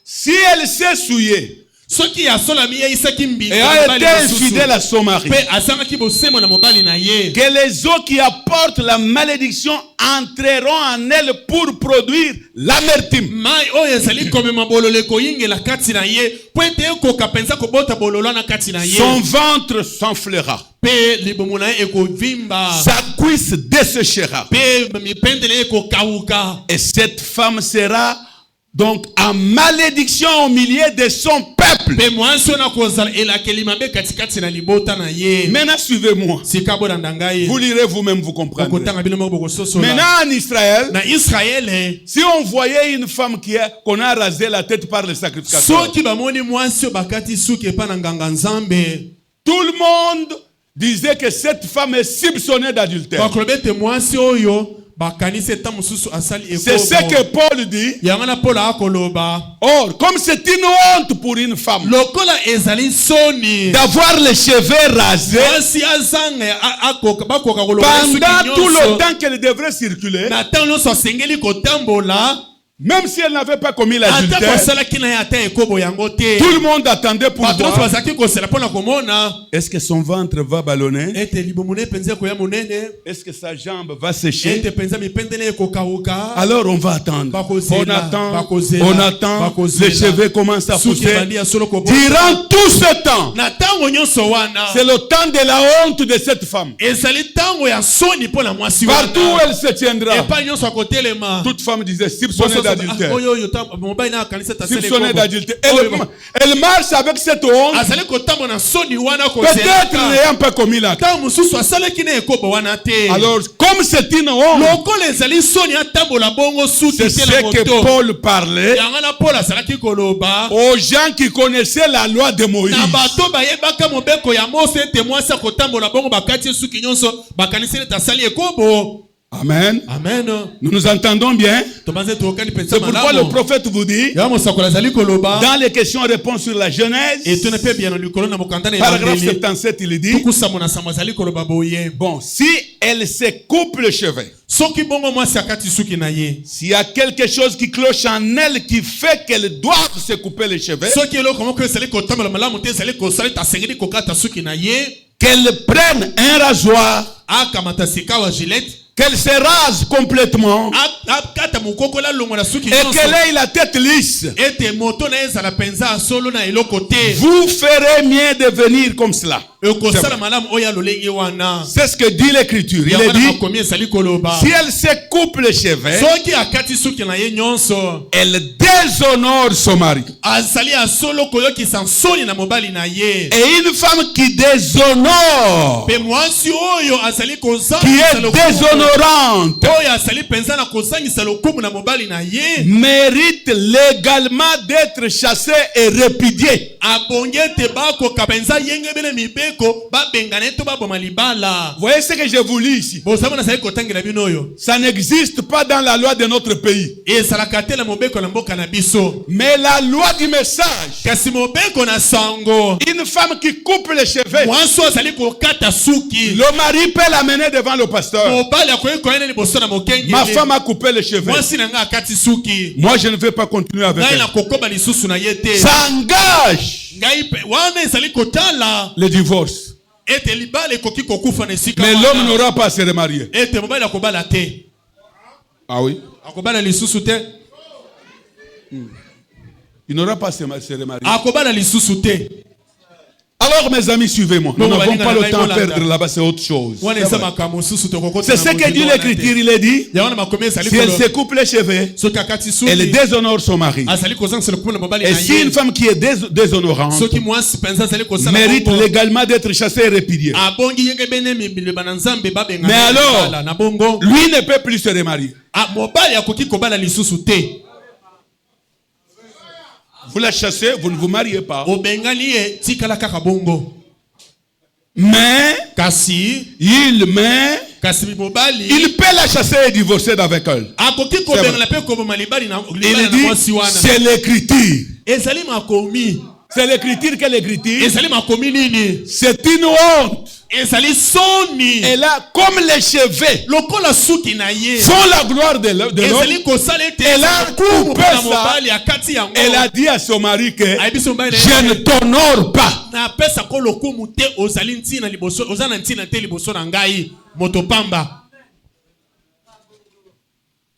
Si elle s'est souillée soki asolami ye isaki mbinga et a été infidèle à son mari, pe asangaki bosembo na mobali na ye, que les eaux qui apportent la malédiction entreront en elle pour produire l'amertume. mai oyo ezali komema bololo ekoyingela kati na ye po ete ekoka mpenza kobota bololo na kati na ye, Son ventre s'enflera, pe libumu na ye ekovimba, sa cuisse desséchera, pe mipende na ye ekokauka, et cette femme sera donc en malédiction au milieu de son peuple. pe mwasi oyo nakozala elakeli mabe katikati na libota na ye. Maintenant, suivez-moi. Sika bolanda ngai Vous lirez vous-même, vous comprendrez. okotanga bino moko bokososola. Maintenant, en Israël, Na Israele si on voyait une femme qu'on a rasé la tête par le sacrificateur, soki bamoni mwasi oyo bakati suki epa na nganga nzambe, tout le monde disait que cette femme est soupçonnée d'adultère. bakoloba ete mwasi oyo bakanisi eta mosusu asali C'est ce que ekobo. Paul dit. Yango na Paul akoloba Or, comme c'est une honte pour une femme lokola ezali soni d'avoir les cheveux rasés mwasi azanga bakoka koloba suki pendant tout le nyonso temps qu'elle devrait circuler, na ntango nyonso asengeli kotambola même si elle n'avait pas commis ata l'adultère, kosalaki na ye ata ekobo yango te, tout le monde attendait pour bato nyonso voir bazalaki kosela mpo na komona est-ce que son ventre va ballonner, ete libumu ne mpenza ekoya monene, est-ce que sa jambe va sécher. ete mpenza mipende ne ekokauka. Alors on va attendre. Bakozela, On attend, bakozela, on attend. bakozela. Les cheveux commencent à Suki pousser. ebandi ya solo kobota. Durant tout ce temps, Na ntango nyonso wana c'est le temps de la honte de cette femme. ezali ntango ya soni mpo na mwasi Partout où wana, elle se tiendra, epai nyonso akotelema. toute femme disait soupçonnée d'adultère. Oyo oyo mobali na akanisi ata sele Soupçonnée ekobo. d'adultère. Oyo Elle marche avec cette honte, azali kotambola na soni wana peut-être kozela n'ayant pas commis l'acte. ntango mosusu asalaki na ekobo wana te. Alors, comme c'est une honte, lokola ezali soni atambola bongo suki c'est te ce na que moto, Paul parlait yango na Paul azalaki koloba aux gens qui connaissaient la loi de Moïse. na bato bayebaka mobeko ya Mose ete mwasi akotambola bongo bakati ye suki nyonso bakanisi ete asali ekobo. Amen. Amen. Nous nous entendons bien. Tobanze tokani pensa C'est pourquoi le malamu. prophète vous dit, Ya mosakola azali koloba dans les questions-réponses sur la et Genèse, tuna pe bien likolo na mokanda na paragraphe evangeli 77, il dit, tukusa mona sama azali koloba boye bon, si elle se coupe le cheveu, soki bongo mwasi akati suki na ye, s'il y a quelque chose qui cloche en elle qui fait qu'elle doit se couper les cheveux, soki eloko moko ezali kotambola malamu te ezali kosala ete asengeli kokata suki na ye, qu'elle prenne un rasoir, akamata sika wa gilete, qu'elle se rase complètement akata mokokola longo na suki et nyonso, qu'elle ait la tête lisse. ete moto na ye ezala penza solo na eloko te, Vous ferez mieux de venir comme cela. ekosala malamu oyo alolenge wana. C'est ce que dit l'Écriture. Il Yango est na dit, makomi ezali koloba si elle se coupe les cheveux, soki akati suki na ye nyonso elle déshonore son mari. azali asolo koyokisa nsoni na mobali na ye, Et une femme qui déshonore, pe mwasi oyo azali qui kozangisa est lokumu, déshonorante, oyo azali penza na kozangisa lokumu na mobali na ye, mérite légalement d'être chassée et répudiée. abongi ete bakoka penza yenge bene mibeko babengana to baboma libala. Vous voyez ce que je vous lis ici? Bozama nazali kotangela bino oyo Ça n'existe pas dans la loi de notre pays. ezalaka te na mobeko na mboka na biso, Mais la loi du message, kasi mobeko na sango une femme qui coupe les cheveux, mwasi oyo azali kokata suki, le mari peut l'amener devant le pasteur. mobali akoki koyena liboso na Ma mokengeli, femme a coupé les cheveux. mwasi na ngai akati suki, Moi, je ne vais pas continuer avec ngai elle. na kokoba lisusu na ye te, Ça engage ngai pe wana ezali kotala le divorce. ete libala ekoki kokufa na esika Mais wana. l'homme n'aura pas à se remarier. Ete mobali akobala te, Ah oui? akobala lisusu te, Il n'aura pas à se remarier. akobala lisusu te. Alors, mes amis, suivez-moi. Nous Non, n'avons on va pas dire le temps à dans la perdre Bible. là-bas, c'est autre chose. Wana C'est eza vrai. makambo mosusu tokokota C'est ce que dit l'Écriture. Il est dit, ya wana makomi ezali si elle kolo se coupe les cheveux, soki akati elle suki déshonore son mari. azali kozangisa lokumu na mobali Et na si ye, une femme qui est déshonorante soki mwasi penza azali kosala mérite bongo, légalement d'être chassée et répudiée, abongi yenge bene mibileba na nzambe mais babengana alors, libala na bongo, lui ne peut plus se remarier. mobali akoki kobala lisusu te. Vous la chassez, vous ne vous mariez pas. Obengani ye tikala kaka bongo, Mais kasi mobali il peut la chasser et divorcer avec elle. akoki kobengana pe koboma libali na Il libala na dit, mwasi wana. c'est l'Écriture. Ezali makomi, C'est l'Écriture que l'Écriture. ezali makomi nini, C'est une honte ezali soni. Et là, comme les cheveux Lokola suki na ye. font la gloire de l'homme, Ezali kosala ete elle a coupé na ça. mobali akati yango. Elle a dit à son mari que Ayebiso mobali na je ne t'honore pas. na pesa ko lokumu te ozali ntina liboso ozana ntina te liboso na ngai moto pamba.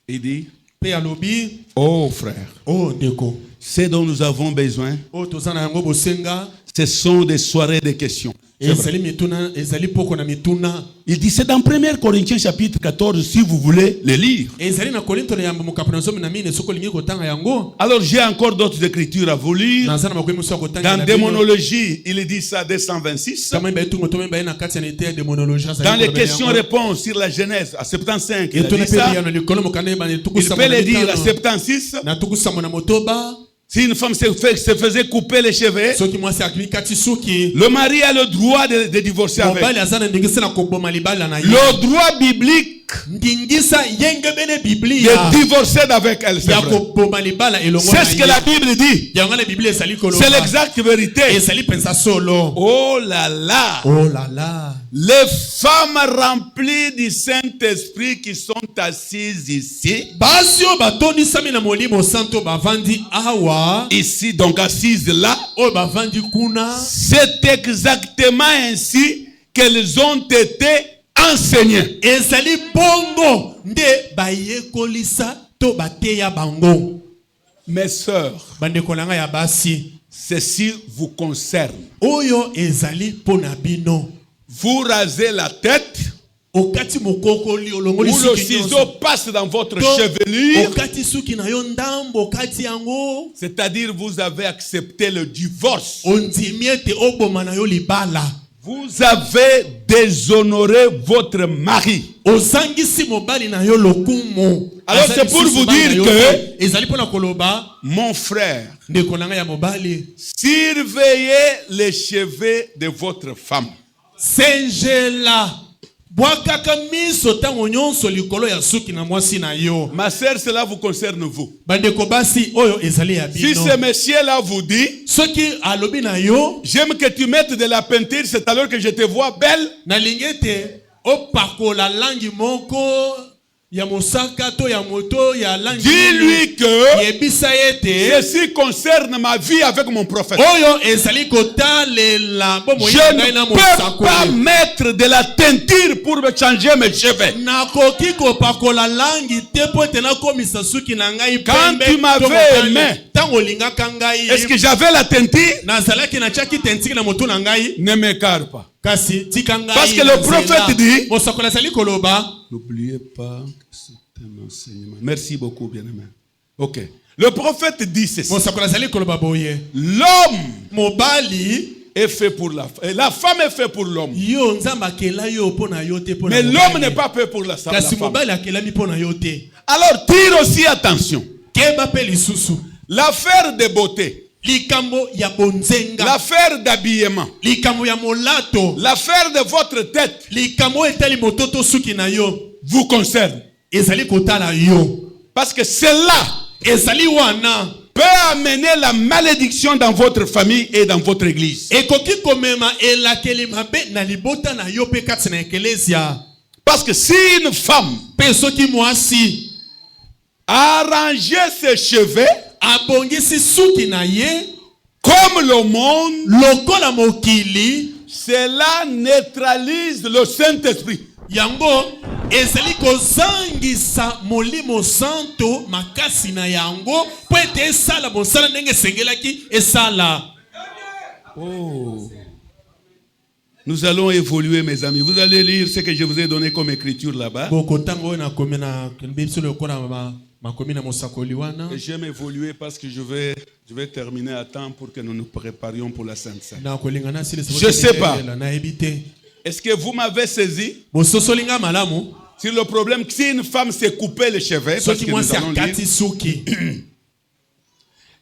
Il dit, Pe alobi oh frère, oh ndeko ce dont nous avons besoin, oh tozana yango bosenga ce sont des soirées de questions. C'est vrai. ezali mituna ezali poko na mituna. Il dit, c'est dans 1 Corinthiens chapitre 14, si vous voulez le lire. Ezali na Korinto na yamba mokapana somi na mine soko lingi kotanga yango. Alors j'ai encore d'autres écritures à vous lire. Nazana makomi so kotanga Dans Démonologie, il dit ça dès 126. kama ba etungo to memba na kati na ite démonologie. Dans les questions-réponses sur la Genèse, à 75, il a dit ça. Il peut le dire à 76. Na tukusamo na motoba. Si une femme se faisait couper les cheveux, Soki mwasi aklikati suki. le mari a le droit de divorcer avec. Mobali azana ndingisa na koboma libala na ye. Le droit biblique Ndingisa yenge bene Biblia. de divorcer avec elle. C'est Ya vrai. koboma libala elongo na C'est ye. ce que la Bible dit. Yango la Biblia esali koloba. C'est l'exacte vérité. Esali pensa solo. Oh là là. Oh là là. Les femmes remplies du Saint-Esprit qui sont assises ici. Basio batoni sami na molimo santo bavandi awa. Ici, donc assises là. O bavandi kuna. C'est exactement ainsi qu'elles ont été enseignées. Ezali bongo nde bayekolisa to bateya bango. Mes sœurs, Bandeko nanga ya basi. ceci vous concerne. Oyo ezali pona bino. Vous rasez la tête, Okati mokokoli olongoli ou le suki ciseau nyonso. passe dans votre To, chevelure. okati suki na yo ndambo okati yango. C'est-à-dire vous avez accepté le divorce. Ondimi ete oboma na yo libala. Vous avez déshonoré votre mari. Ozangisi mobali na yo lokumu. Alors Azali c'est pour susu vous mobali dire na yo que- te. Ezali pona koloba Mon frère, ndeko nanga ya mobali. surveillez les cheveux de votre femme. Senjela bwakaka miso tango nyonso likolo ya suki na mwasi na yo. Ma sœur, cela vous concerne vous. Bandeko basi oyo ezali ya Si bino. ce monsieur-là vous dit, Soki alobi na yo j'aime que tu mettes de la peinture, c'est alors que je te vois belle. na lingete opakola langi moko ya mosaka to ya moto ya langi. Dis-lui que Yebisa yete ceci concerne ma vie avec mon prophète. oyo ezali kotalela bomo Je ngai na ne peux pas mosakoli. mettre de la teinture pour me changer mes cheveux. Nakoki kopakola langi te po ete nakomisa suki na ngai Quand pembe tu m'avais to motane. aimé, Ntango olingaka ngai est-ce que j'avais la teinture? nazalaki natiaki tentiki na motu na ngai Ne m'écarte pas. kasi tika ngai Parce que le na prophète nzela. dit- mosakola azali koloba N'oubliez pas que c'est un enseignement. Merci beaucoup, bien-aimé. Ok. Le prophète dit ceci. mosakola azali koloba boye L'homme mobali est fait pour la femme. Et la femme est faite pour l'homme. yo nzambe akela yo mpo na yo te mpo na Mais mobali. l'homme n'est pas fait pour la femme. kasi mobali akelami mpo na yo te. Alors tire aussi attention. keba mpe lisusu L'affaire de beauté, likambo ya bonzenga l'affaire d'habillement, likambo ya molato l'affaire de votre tête likambo etali mototo suki na yo vous concerne. ezali kotala yo Parce que cela ezali wana peut amener la malédiction dans votre famille et dans votre église. ekoki komema elakeli mabe na libota na yo mpe kati na ekelesia. Parce que si une femme Mpe soki mwasi a arrangé ses cheveux abongisi suki na ye comme le monde, lokola mokili cela neutralise le Saint-Esprit. yango ezali kozangisa molimo santo makasi na yango po ete esala mosala ndenge esengelaki esala. Nous allons évoluer, mes amis. Vous allez lire ce que je vous ai donné comme écriture là-bas. bokotango oyo nakomi na biso lokola makomi na mosakoli wana Et j'aime évoluer parce que je vais terminer à temps pour que nous nous préparions pour la Sainte Seine. na kolinga na silisa Je sais pas. nayebi te Est-ce que vous m'avez saisi bososolinga malamu sur le problème que si une femme s'est coupée les cheveux, parce soki que nous mwasi allons lire, akati suki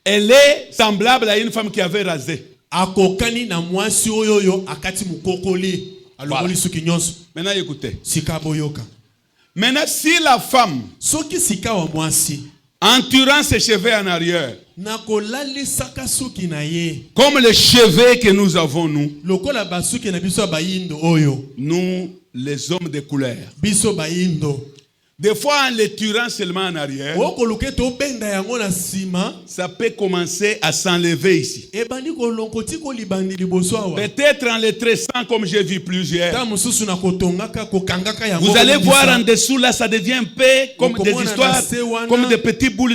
elle est semblable à une femme qui avait rasé. akokani na mwasi oyo akati mukokoli alongoli Voilà. suki nyonso. Maintenant, écoutez. Sika boyoka Maintenant, si la femme, soki sika wa mwasi en tirant ses cheveux en arrière, nakolalisaka suki na ye Comme les cheveux que nous avons, lokola basuki na biso bayindo oyo nous, les hommes de couleur. biso bayindo Des fois, en les tirant seulement en arrière, okoluke to benda yango na sima ça peut commencer à s'enlever ici. ebandi kolonkoti ko libandi liboso awa Peut-être en les tressant, comme j'ai vu plusieurs. ta mususu na kotongaka kokangaka yango Vous allez voir en dessous, là, ça devient un peu comme des histoires, comme des petits boules,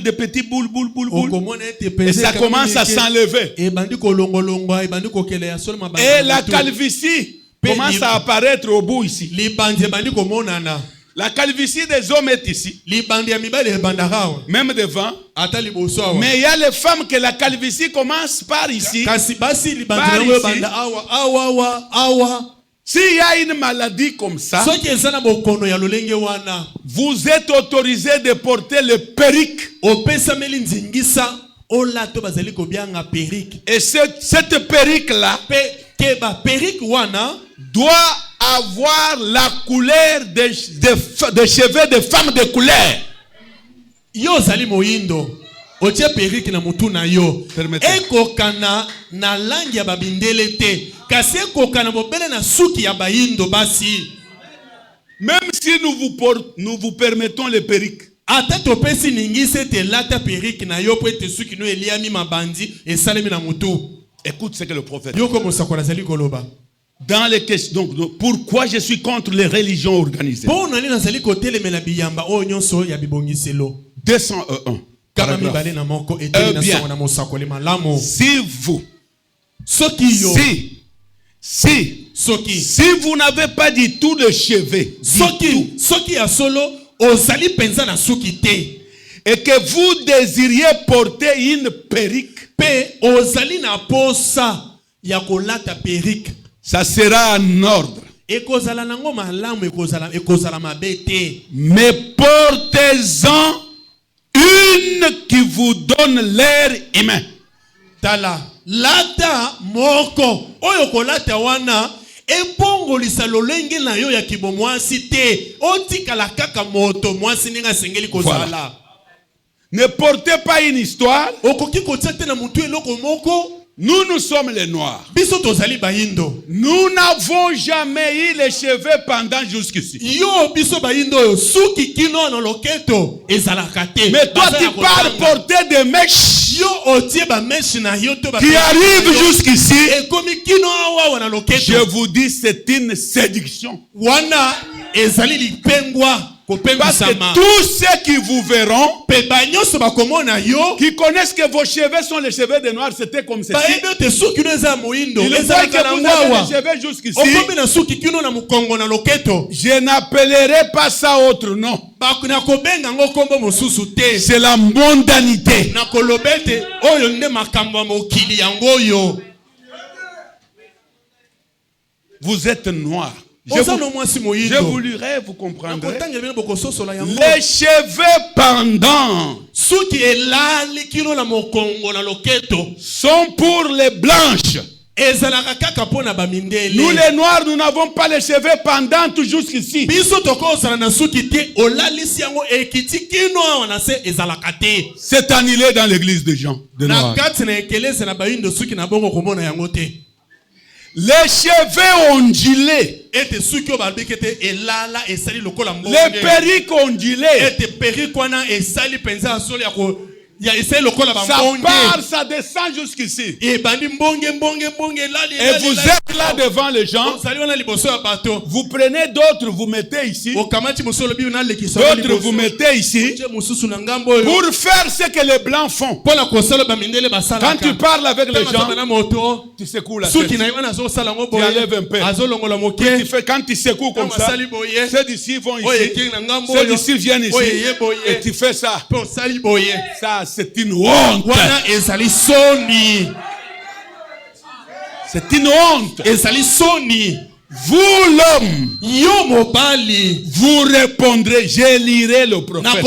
boules. okomona ete Et pese ça commence à s'enlever. ebandi kolongolongwa ebandi kokeleya solo mabandi Et la calvitie commence à apparaître au bout ici. libandi ebandi komonana La calvitie des hommes est ici, libandi ya mibali ebandaka awa même devant. ata liboso awa Mais il y a les femmes que la calvitie commence par ici. kasi basi libandi Par yango ici. ebanda awa S'il y a une maladie comme ça, soki eza na bokono ya lolenge wana vous êtes autorisé de porter le perruque. opesameli nzingisa olato bazali kobianga perike Et cette perruque-là pe ke baperike wana doit avoir la couleur des cheveux de femmes de couleur. yo ozali moyindo otie perike na mutu na yo Permettez. ekokana na langi ya babindele te kasi ekokana bobele na suki ya bayindo basi Même si nous vous permettons les perruques. ata topesi ningisi ete lata perike na yo po ete suki no eliami mabandi esalemi na mutu. Écoute ce que le prophète. Yoko mosako nazali koloba Dans les questions, donc, pourquoi je suis contre les religions organisées? po nani nazali kotelemela biyamba oyo nyonso ya bibongiselo 201. kama mibale na moko eteli na songo na mosako le malamu Si vous, soki yo si vous n'avez pas du tout de cheveux, soki ya solo ozali penza na suki te et que vous désiriez porter une perruque, pe ozali na posa ya kolata perike ça sera en ordre. ekozala nango malamu ekozala mabe te Mais portez-en une qui vous donne l'air humain. tala lata moko oyo kolata wana ebongolisa lolenge na yo ya kibomwasi te otikala kaka moto mwasi ndenge asengeli kozala. Ne portez pas une histoire. Okoki kotia te na mutu eloko moko. Nous sommes les Noirs. Biso tozali bayindo. Nous n'avons jamais eu les cheveux pendant jusqu'ici. Yo biso bayindo yo suki kino na loketo ezalaka te. Mais toi tu parles porter des mèches. Yo otie ba mèche na yo to ba qui arrive jusqu'ici. E komi kino awa na loketo. Je vous dis c'est une séduction. Wana ezali lipengwa. Parce que tous ceux qui vous verront, qui connaissent que vos cheveux sont les cheveux des Noirs, c'était comme ceci. Ils voient que vous avez les cheveux jusqu'ici. Je n'appellerai pas ça autre nom. C'est la mondanité. Vous êtes noirs. Je vous lirai, vous comprendrez. Les cheveux pendants sont pour les blanches. Nous les noirs, nous n'avons pas les cheveux pendants tout jusqu'ici. C'est annulé dans l'église de Jean. De Noirs. Les cheveux ondulés, les perruques ondulées, ça part, ça descend jusqu'ici. Et vous êtes là devant les gens. Vous prenez d'autres, vous mettez ici. D'autres, vous mettez ici. Pour faire ce que les blancs font. Quand tu parles avec les gens, tu secoues la tête. Tu enlèves un peu. Tu fais, quand tu secoues comme ça, ceux d'ici vont ici. Ceux d'ici viennent ici. Et tu fais ça. Ça, c'est une honte. C'est une honte. Vous l'homme, vous répondrez, je lirai le prophète.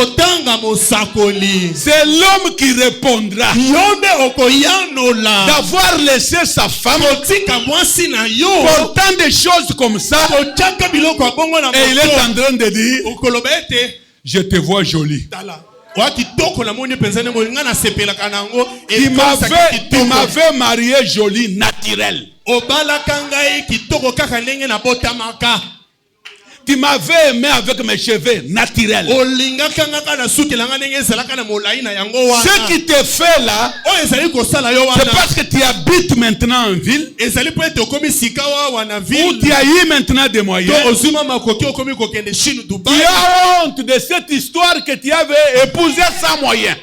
C'est l'homme qui répondra d'avoir laissé sa femme portant des choses comme ça. Et il est en train de dire, je te vois jolie. Tu m'avais marié joli, naturel. Tu m'avais aimé avec mes cheveux naturels. Ce qui te fait là, c'est parce que tu habites maintenant en ville, ou tu as eu maintenant des moyens. Tu as honte de cette histoire que tu avais épousé sans moyens.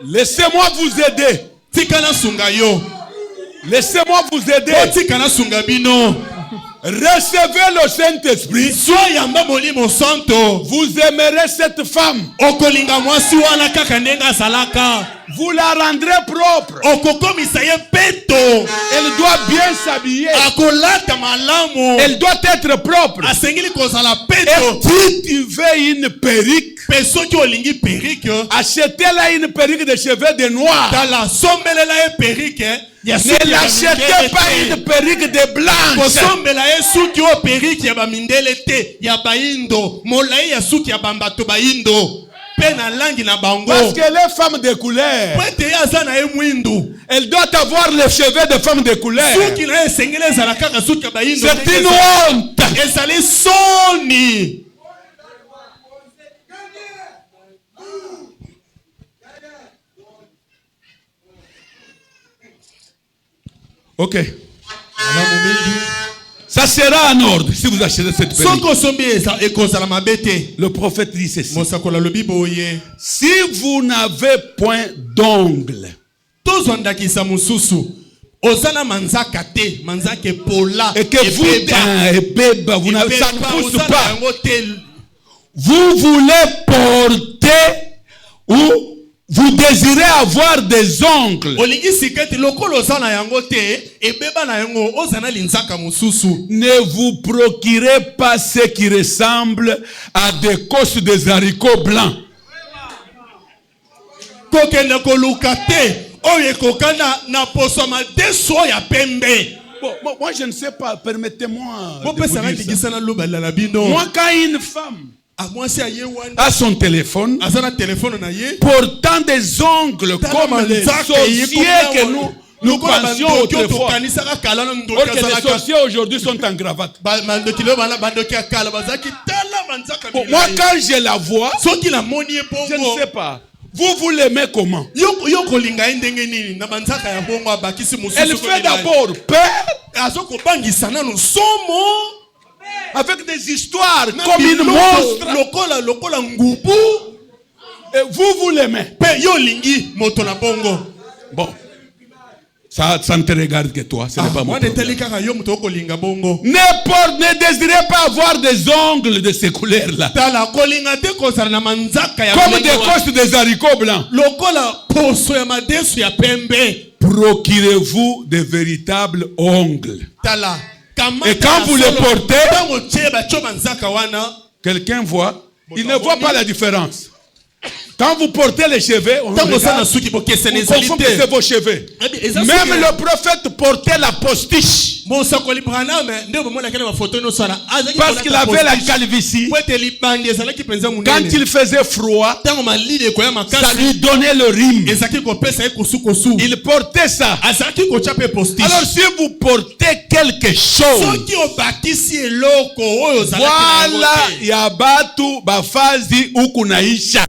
Laissez-moi vous aider. Laissez-moi vous aider. Recevez le Saint-Esprit. Vous aimerez cette femme. Vous la rendrez propre. Elle doit bien s'habiller. Elle doit être propre. Et si tu veux une perruque, achetez-la une perruque de cheveux de noir. Ne l'achetez pas une perruque de blanche. Parce que les femmes de couleur, elles doivent avoir les cheveux de femmes de couleur. C'est une honte. Ok. Ça sera en ordre si vous achetez cette perruque. Le prophète dit ceci. Si vous n'avez point d'ongles, et que vous n'avez, ça ne pousse pas, vous voulez porter ou vous désirez avoir des ongles, ne vous procurez pas ce qui ressemble à des cosses de haricots blancs. Bon, moi je ne sais pas, permettez-moi de vous dire ça. Moi quand une femme à son téléphone, portant des ongles comme les sorciers que nous pensions autrefois. Or que les sorciers aujourd'hui sont en cravate. Bon, moi quand je la vois, je ne sais pas. Vous l'aimez comment? Elle fait d'abord peur, avec des histoires comme une monstre. Et vous l'aimez. Bon, ça ne te regarde que toi. Ce n'est pas mon problème. Ne désirez pas avoir des ongles de ces couleurs-là, comme des cosses des haricots blancs. Procurez-vous de véritables ongles. Et quand vous les portez, quelqu'un voit, il ne voit pas la différence. Quand vous portez les cheveux, on confond que c'est vos cheveux. Même le prophète portait la postiche. Parce qu'il avait la calvitie. Quand il faisait froid, ça lui donnait le rhume. Il portait ça. Alors si vous portez quelque chose, voilà, yabatu bafazi ukunaisha.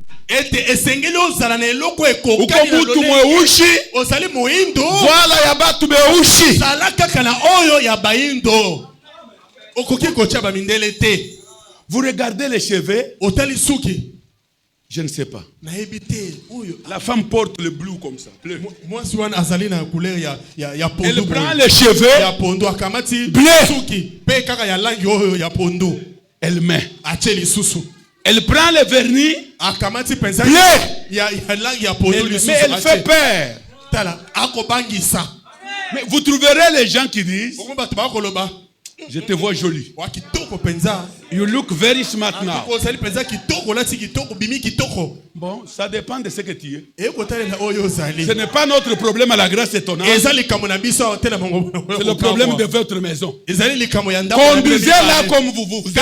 Ukomutu mweushi, voilà yabatu meushi. Vous regardez les cheveux, je ne sais pas. La femme porte le bleu comme ça. Bleu. Elle prend les cheveux bleus. Elle met. Elle prend le vernis bleu. Mais elle fait peur. Mais vous trouverez les gens qui disent Je te vois joli. Wa kitoko penza. You look very smart now. Ko sali penza kitoko lati kitoko bimi kitoko. Bon, ça dépend de ce que tu es. E ko tala oyo sali. Ce n'est pas notre problème à la grâce étonnante. Ezali kamo na biso tela mongo. C'est le problème de votre maison. Ezali likamo ya ndako. Conduisez-la comme vous voulez.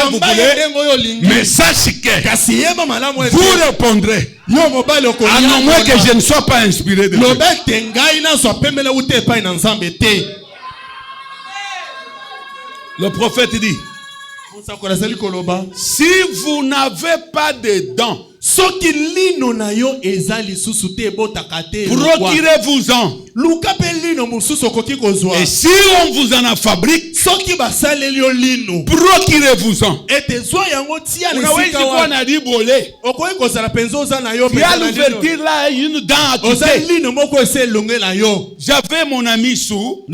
Mais sachez que vous répondrez. À non moins que je ne sois pas inspiré de Dieu. Le prophète dit, si vous n'avez pas de dents, procurez-vous-en. Et si on vous en a fabrique, procurez-vous-en. Il y a l'ouverture là, une dent à quitter. J'avais mon ami Sou.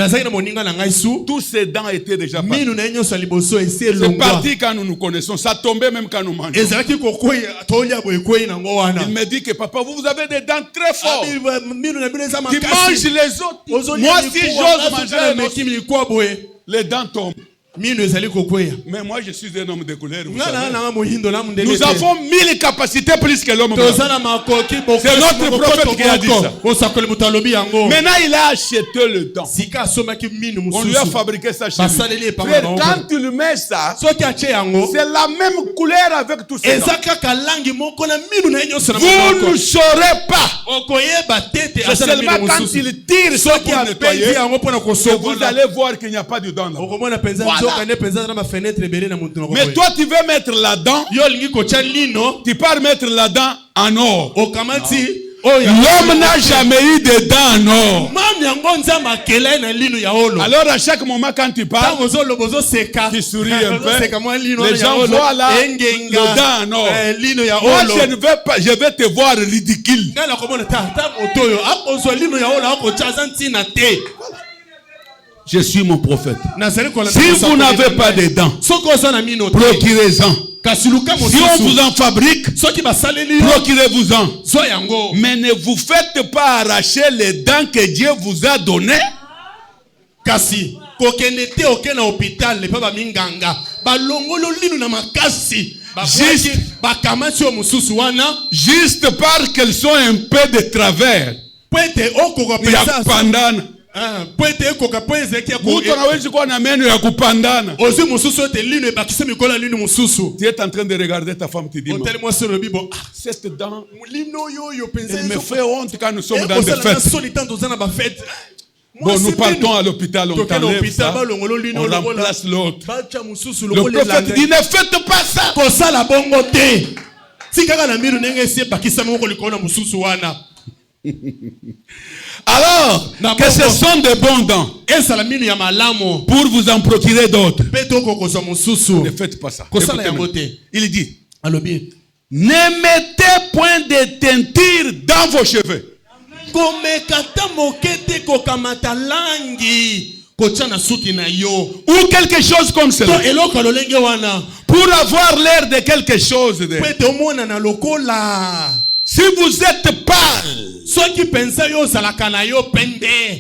Tous ses dents étaient déjà partis. C'est parti quand nous nous connaissons. Ça tombait même quand nous mangeons. Il me dit que papa, vous avez des dents très fortes. Tu manges les autres. Moi si j'ose manger les dents tombent. Mais moi je suis un homme de couleur. Nous avons 1000 capacités plus que l'homme. C'est notre prophète qui a dit ça. Maintenant il a acheté le dent. On lui a fabriqué ça chez lui. Frère, quand tu le mets ça, c'est la même couleur avec tous ces dents. Vous ne saurez pas. C'est seulement quand il tire ce qui a nettoyé, vous allez voir qu'il n'y a pas de dents là. Mais toi tu veux mettre la dent, tu pars mettre la dent en or. L'homme n'a jamais eu de dents en or. Alors à chaque moment quand tu parles, tu souris un peu. Les gens voient là le dent en or. Moi je ne veux pas, je vais te voir ridicule. Je suis mon prophète. Si vous n'avez pas de dents, procurez-en. Si on vous en fabrique, procurez-vous-en. Mais ne vous faites pas arracher les dents que Dieu vous a données. Juste parce qu'elles sont un peu de travers. Il y a pandane. Mtu anawezi kuwa na meno ya kupandana. Tu es en train de regarder ta femme, tu dis cette dent, elle me fait honte quand nous sommes dans des fêtes. Bon, nous partons à l'hôpital, on t'enlève ça, on remplace l'autre. Le prophète dit, ne faites pas ça. Alors que ce sont de bons dents pour vous en procurer d'autres. Ne faites pas ça. Il dit, ne mettez point de teinture dans vos cheveux. Ou quelque chose comme cela, pour avoir l'air de quelque chose de... Si vous êtes pâle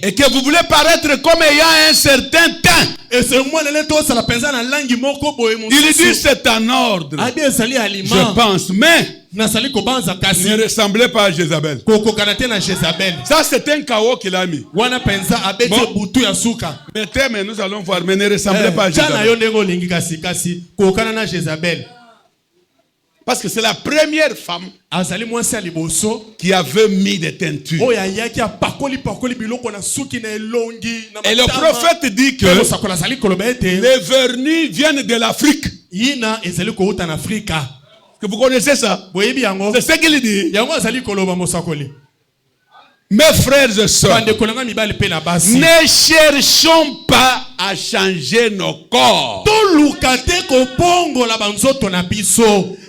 et que vous voulez paraître comme ayant un certain teint, il dit c'est en ordre. Je pense, mais ne ressemblez pas à Jézabel. Ça c'est un chaos qu'il a mis. Bon. Mais nous allons voir, mais ne ressemblez pas à Jézabel. Parce que c'est la première femme qui avait mis des teintures. Et le prophète dit que les vernis viennent de l'Afrique. Que vous connaissez ça? C'est ce qu'il dit. Mes frères et sœurs, ne cherchons pas à changer nos corps.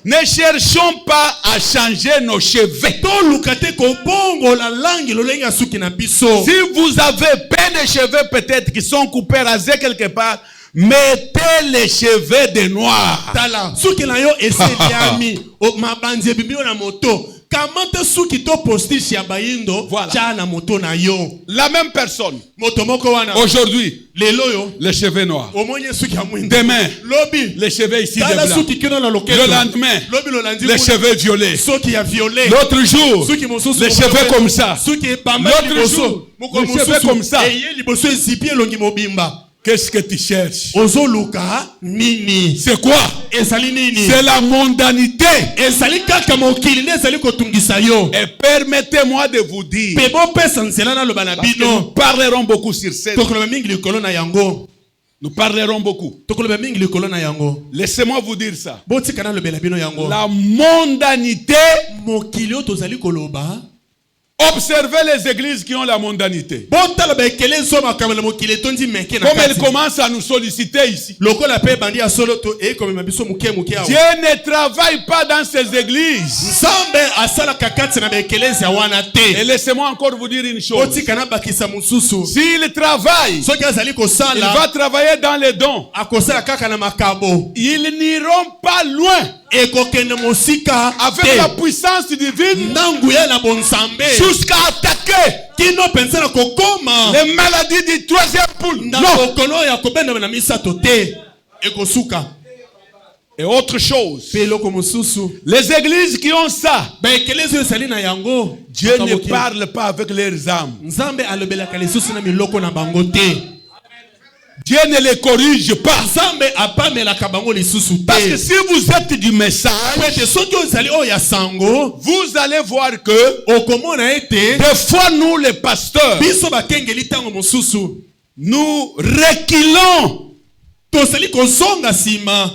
Ne cherchons pas à changer nos cheveux. Si vous avez plein de cheveux peut-être qui sont coupés, rasés quelque part, mettez les cheveux de noir. kamata suki to postiche ya bayindo Voilà. tia na moto na yo. La même personne. Moto moko wana. Aujourd'hui, Lelo yo. les cheveux noirs. Omonye suki ya mwindo. Demain, Lobi. les cheveux ici de Tala blanc. suki kino na loketo. Le lendemain, Lobi lo landi. les cheveux violets. Suki ya violet. L'autre jour, Suki mosusu. les cheveux comme ça. Suki bamba L'autre liboso. jour, Moko les cheveux mosusu. comme ça. Eye liboso ezipi elongi mobimba. Qu'est-ce que tu cherches? Ozoluka nini? C'est quoi? Ezali nini? C'est la mondanité. Ezali kaka mokili ne ezali kotungisa yo. Et permettez-moi de vous dire, Pe bo pesa nzela na loba na parce que nous bino. parlerons beaucoup sur ça. Tokoloba mingi likolo na yango. Nous parlerons beaucoup. Tokoloba mingi likolo na yango. Laissez-moi vous dire ça. Botika na lobela bino yango. La mondanité, Mokili oyo tozali koloba. observez les églises qui ont la mondanité. Botala ba ekele zo makamela mokili tondi meke na Comme elles kati. commencent à nous solliciter ici. Lokola pe bandi ya solo to e comme mabiso muke awa. Dieu ne travaille pas dans ces églises. Nzambe asala kakati na ba ekelezi ya wana Et te. laissez-moi encore vous dire une chose. Botika na bakisa mususu. S'il travaille, Soki azali il kosala. va travailler dans les dons. Akosala kaka na makabo. Ils n'iront pas loin Ekokende mosika avec la puissance divine ndangu ya na bonsambe. jusqu'à attaquer Kino pensa na kokoma. les maladies du troisième poule. Na Non. kokolo ya kobenda na misato te. Ekosuka. Et autre chose, Pe loko mosusu. les églises qui ont ça, Ba ekelezi ezali na yango. Dieu ne parle pas avec leurs âmes. Nzambe alobelaka lisusu na miloko na bango te. Dieu ne les corrige pas. Nzambe apamelaka bango lisusu Parce que te. si vous êtes du message, Kwete soki ozali oyo ya sango. vous allez voir que Okomona ete. des fois nous les pasteurs, Biso bakengeli tango mosusu. nous reculons, Tozali kozonga sima.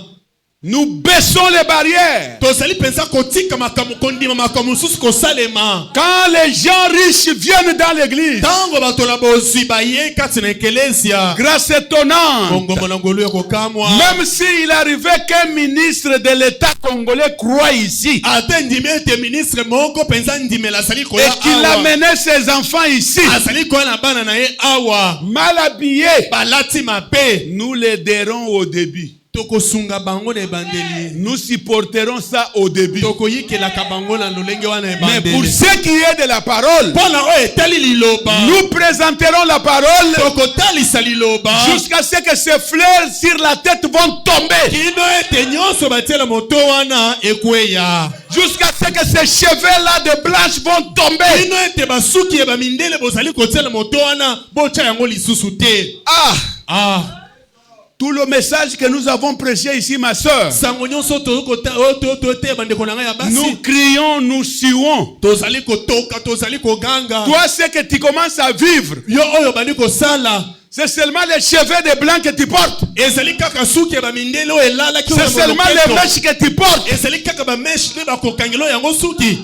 nous baissons les barrières. Tozali pensa kotika makambo kondima makambo mosusu kosalema. Quand les gens riches viennent dans l'église, Tango bato na bozwi baye kati na ekelezia. grâce étonnante, Bongo na ngolu ya kokamwa. même s'il arrivait qu'un ministre de l'État congolais croit ici Ate ndime ete ministre moko penza ndimela asali et koya qu'il awa. amenait ses enfants ici, Asali koya na bana na ye awa. mal habillés, Balati mape. nous l'aiderons au début. Tokosunga bango na ebandeli. Nous supporterons ça au début. Tokoyikelaka bango na lolenge wana Mais pour ebandeli. ce qui est de la parole, Pona oyo etali liloba. nous présenterons la parole Tokotalisa liloba. jusqu'à ce que ces fleurs sur la tête vont tomber. Kino ete nyonso batiela moto wana ekweya. Jusqu'à ce que ces cheveux-là de blanche vont tomber. Kino ete basuki ya bamindele bozali kotiela moto wana bocha yango lisusu te. Ah, Ah. tout le message que nous avons prêché ici, ma soeur, Sango nyonso tote bandeko na ngai ya nous basi. crions, nous suons. Tozali kotoka, tozali koganga. Toi, ce que tu commences à vivre, Yo oyo bandi kosala. c'est seulement les cheveux de blanc que tu portes. Ezali kaka suki ya bamindele oyo elalaki oyo C'est seulement les mèches que tu portes. ezali kaka bameshi nde bakokangela oyo yango suki.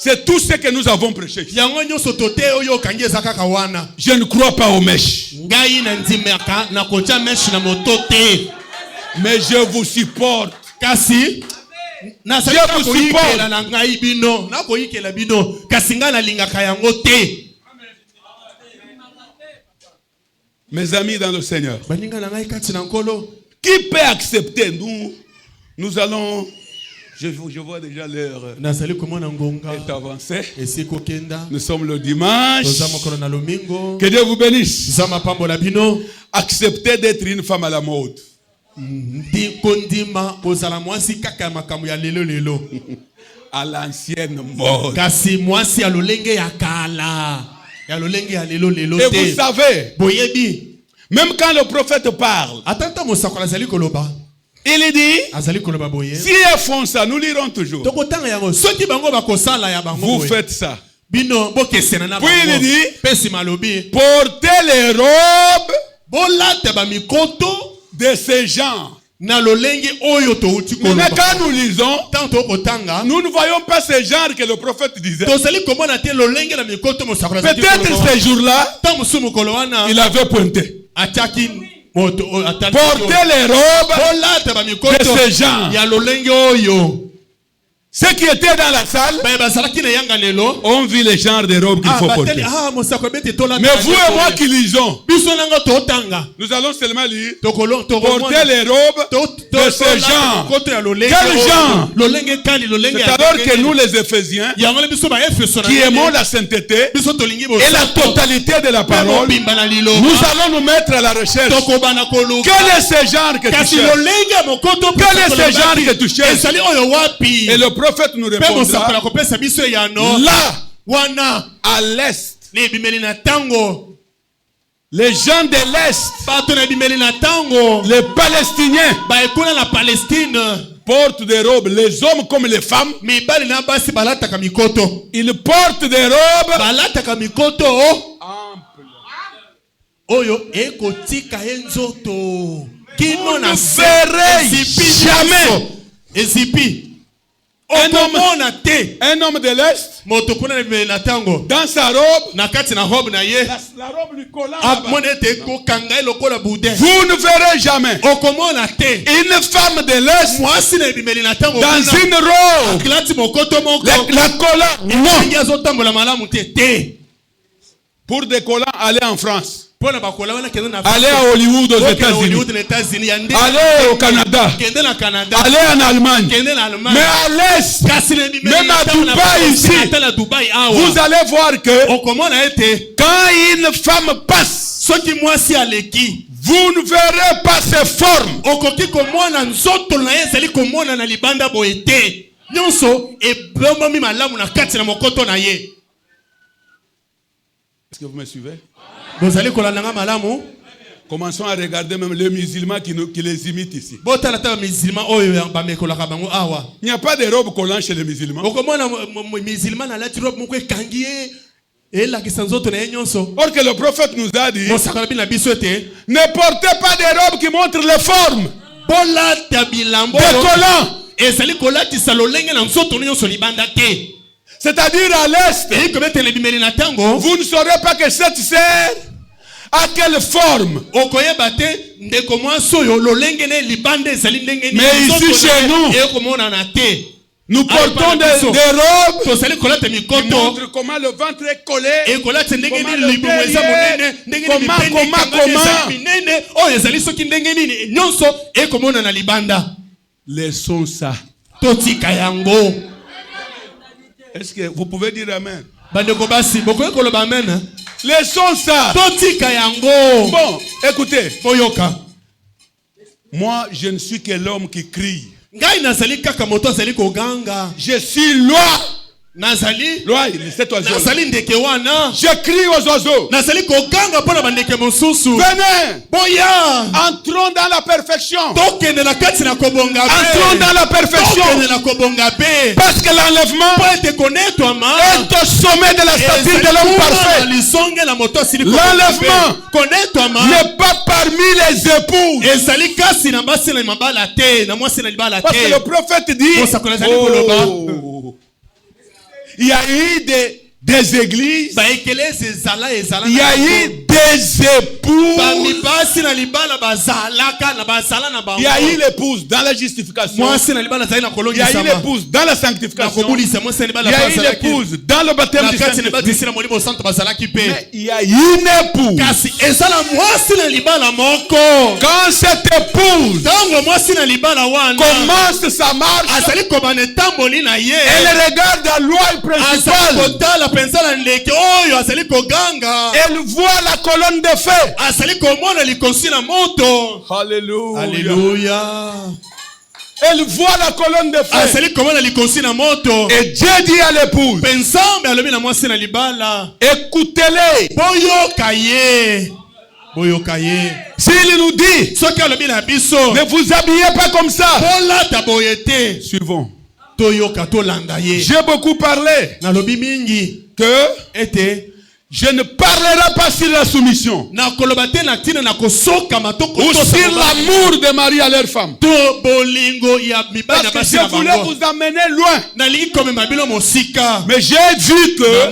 C'est tout ce que nous avons prêché. Yango nyonso tote oyo okangi eza kaka wana. Je ne crois pas aux mèches. Ngai na ndimaka na kotia meshi na moto te. Mais je vous supporte. Kasi nazali Je kaka vous koyikela supporte. na ngai bino. Nakoyikela bino. Kasi ngai nalingaka yango te. Mes amis dans le Seigneur, Baninga na ngai kati na nkolo. qui peut accepter? Nous allons, je vois déjà l'heure Nazali komona ngonga. est avancée. Esi kokenda. Nous sommes le dimanche. Toza mokolo na lomingo. Que Dieu vous bénisse. Zama pambola bino. Acceptez d'être une femme à la mode. Ndi kondima ozala mwasi kaka ya makambo ya lelo lelo. À l'ancienne mode. Kasi mwasi ya lolenge ya kala. Ya lolenge ya lelo lelo Et vous te. savez, Boyebi. même quand le prophète parle, Atanta mosakola azali koloba. il dit, Azali koloba boye. si elles font ça, nous lirons toujours. Tokotanga yango. Soki bango bakosala ya bango Vous boye. faites ça. Bino bokesena na Puis bango. il dit, Pesi malobi. portez les robes Bolata ba mikoto de ces gens. na lolenge oyo touti Maintenant, koloba. quand nous lisons, Tanto kotanga. nous ne voyons pas ce genre que le prophète disait. Tozali komona te lolenge na mikoto mosakola azali Peut-être koloba. ces jours-là, Tango sumu kolowana. il avait pointé. Ataki moto Portez les robes bolata ba de mikoto ces gens. ya lolenge oyo. Ceux qui étaient dans la salle ont vu les genres de robes qu'il faut porter. Mais vous et moi qui lisons, nous allons seulement lire porter les robes de ce genre. Quel genre? C'est alors que nous les Éphésiens, qui aimons la sainteté et la totalité de la parole, nous allons nous mettre à la recherche. Quel est ce genre que tu cherches? Quel est ce genre que tu cherches? Et le prophète nous répondra, là, à l'est, les gens de l'est, les Palestiniens, portent des robes, les hommes comme les femmes. Ils portent des robes vous ne verrez jamais un homme de l'Est dans sa robe, la robe lui collant là-bas. Vous ne verrez jamais une femme de l'Est dans une robe la collant. Non. Pour des collants, aller en France. Aller à Hollywood aux États-Unis, aller au Canada, aller en Allemagne, mais à l'Est, même à Dubaï ici, vous allez voir que quand une femme passe, vous ne verrez pas ses formes. Est-ce que vous me suivez? Commençons à regarder même les musulmans qui les imitent ici. Il n'y a pas de robe collant chez les musulmans. Or que le prophète nous a dit, ne portez pas des robes qui montrent les formes. Des collants. C'est-à-dire à l'est, vous ne saurez pas que cette sœur a quelle forme. Mais ici chez nous portons des robes qui montrent comment le ventre est collé, comment. Laissons ça. Est-ce que vous pouvez dire amen? Laissons ça. Bon, écoutez. Moi, je ne suis que l'homme qui crie. Je suis loi. Loi, cet oiseau. Je crie aux oiseaux. Venez. Entrons dans la perfection. Entrons dans la perfection. Parce que l'enlèvement est au sommet de la stature de l'homme parfait. L'enlèvement n'est pas parmi les épouses. Parce que le prophète dit, il y a eu des églises, il y a eu des épouses, il y a eu l'épouse dans la justification, il y a eu l'épouse dans la sanctification, il y a eu l'épouse dans le baptême du Saint-Esprit, mais il y a une épouse. Quand cette épouse commence sa marche, elle regarde à l'œil principal. Elle voit la colonne de feu. Alléluia. Alléluia. Elle voit la colonne de feu. Et Dieu dit à l'épouse, écoutez-les. S'il nous dit, ne vous habillez pas comme ça. Suivons. J'ai beaucoup parlé que je ne parlerai pas sur la soumission ou sur l'amour de Marie à leur femme. Parce que je voulais vous amener loin. Mais j'ai vu que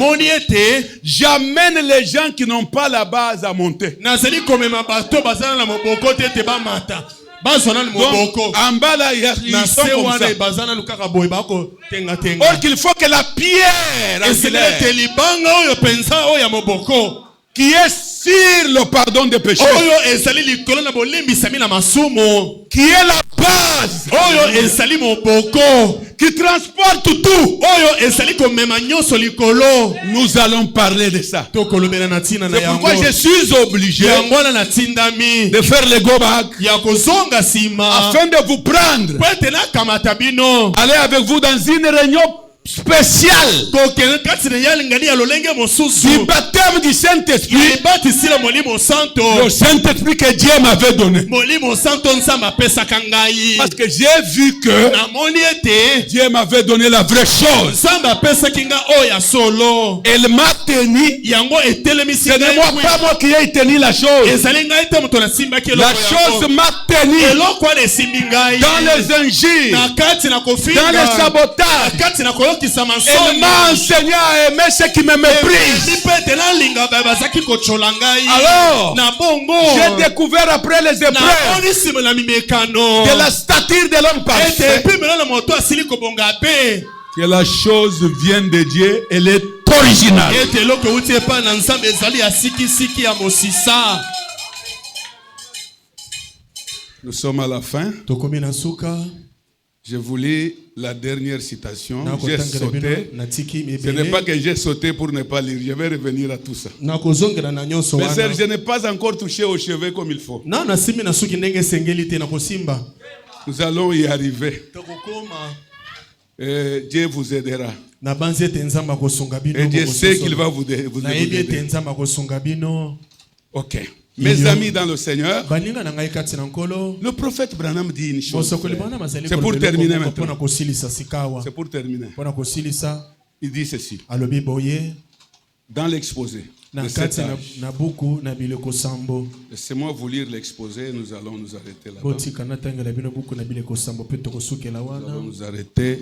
j'amène les gens qui n'ont pas la base à monter. bazona ni moboko Donc, en bas là, ils na sont se comme wana ça. bazana lukaka boy bako tenga tenga Or qu'il faut que la pierre angulaire eselete libanga oyo penza oyo ya moboko qui est sur le pardon des péchés, oyo ezali likolo na bolimbisami na masumu qui est la base, oyo ezali moboko qui transporte tout, oyo ezali komema nyonso likolo nous allons parler de ça. tokolobela na ntina na C'est yango pourquoi je suis obligé yango wana natindami de faire le go back ya kozonga nsima afin de vous prendre, po ete nakamata bino aller avec vous dans une réunion spéciale kokende kati na yalingani ya lolenge mosusu du baptême du Saint-Esprit, libatisila molimo santo le Saint-Esprit que Dieu m'avait donné. molimo santo nzambe apesaka ngai Parce que j'ai vu que namoni ete Dieu m'avait donné la vraie chose. nzambe apesaki nga oyo ya solo Elle m'a tenu. yango etelemisi Ce n'est moi, pas moi qui ai tenu la chose. ezali ngai te moto nasimbaki La eloko chose yango m'a tenu eloko wana esimbi ngai dans les injures, na kati na dans kofinga les na sabotages. kati na koyokisa Elle mansoni m'a enseigné à aimer ceux qui me méprisent. mpe ete nalinga bazaki kotshola ngai Alors, na bongo j'ai découvert après les épreuves namoni nsima na mimekano de la stature de l'homme ete parfait epimelo na moto asili kobonga pe que la chose vient de Dieu, elle est originale. ete eloko euti epai na nzambe ezali ya sikisiki ya mosisa Nous sommes à la fin. tokomi na suka Je voulais la dernière citation. J'ai nakotangela bino sauté. natiki Ce n'est pas ebele que j'ai sauté pour ne pas lire. Je vais revenir à tout ça. nakozongela na nyonso Mais sœur, wana je n'ai pas encore touché aux cheveux comme il faut. na nasimbi na suki ndenge esengeli te nakosimba Nous allons y arriver. tokokoma Et Dieu vous aidera. nabanzi ete nzambe akosunga bino Et Dieu sait qu'il va vous nayebi ete aider. nzambe akosunga bino Ok. Mes amis dans le Seigneur, baninga na ngai kati na nkolo le prophète Branham dit une chose. mosokoli bana bazali C'est pour terminer mpona maintenant. kosilisa sikawa C'est pour terminer. mpona kosilisa Il dit ceci. alobi boye Dans l'exposé na de cet kati âge. na buku na bileko sambo Laissez-moi vous lire l'exposé. Nous allons nous arrêter là-bas. botika natangela bino buku na bileko sambo mpe tokosukela Nous allons wana nous arrêter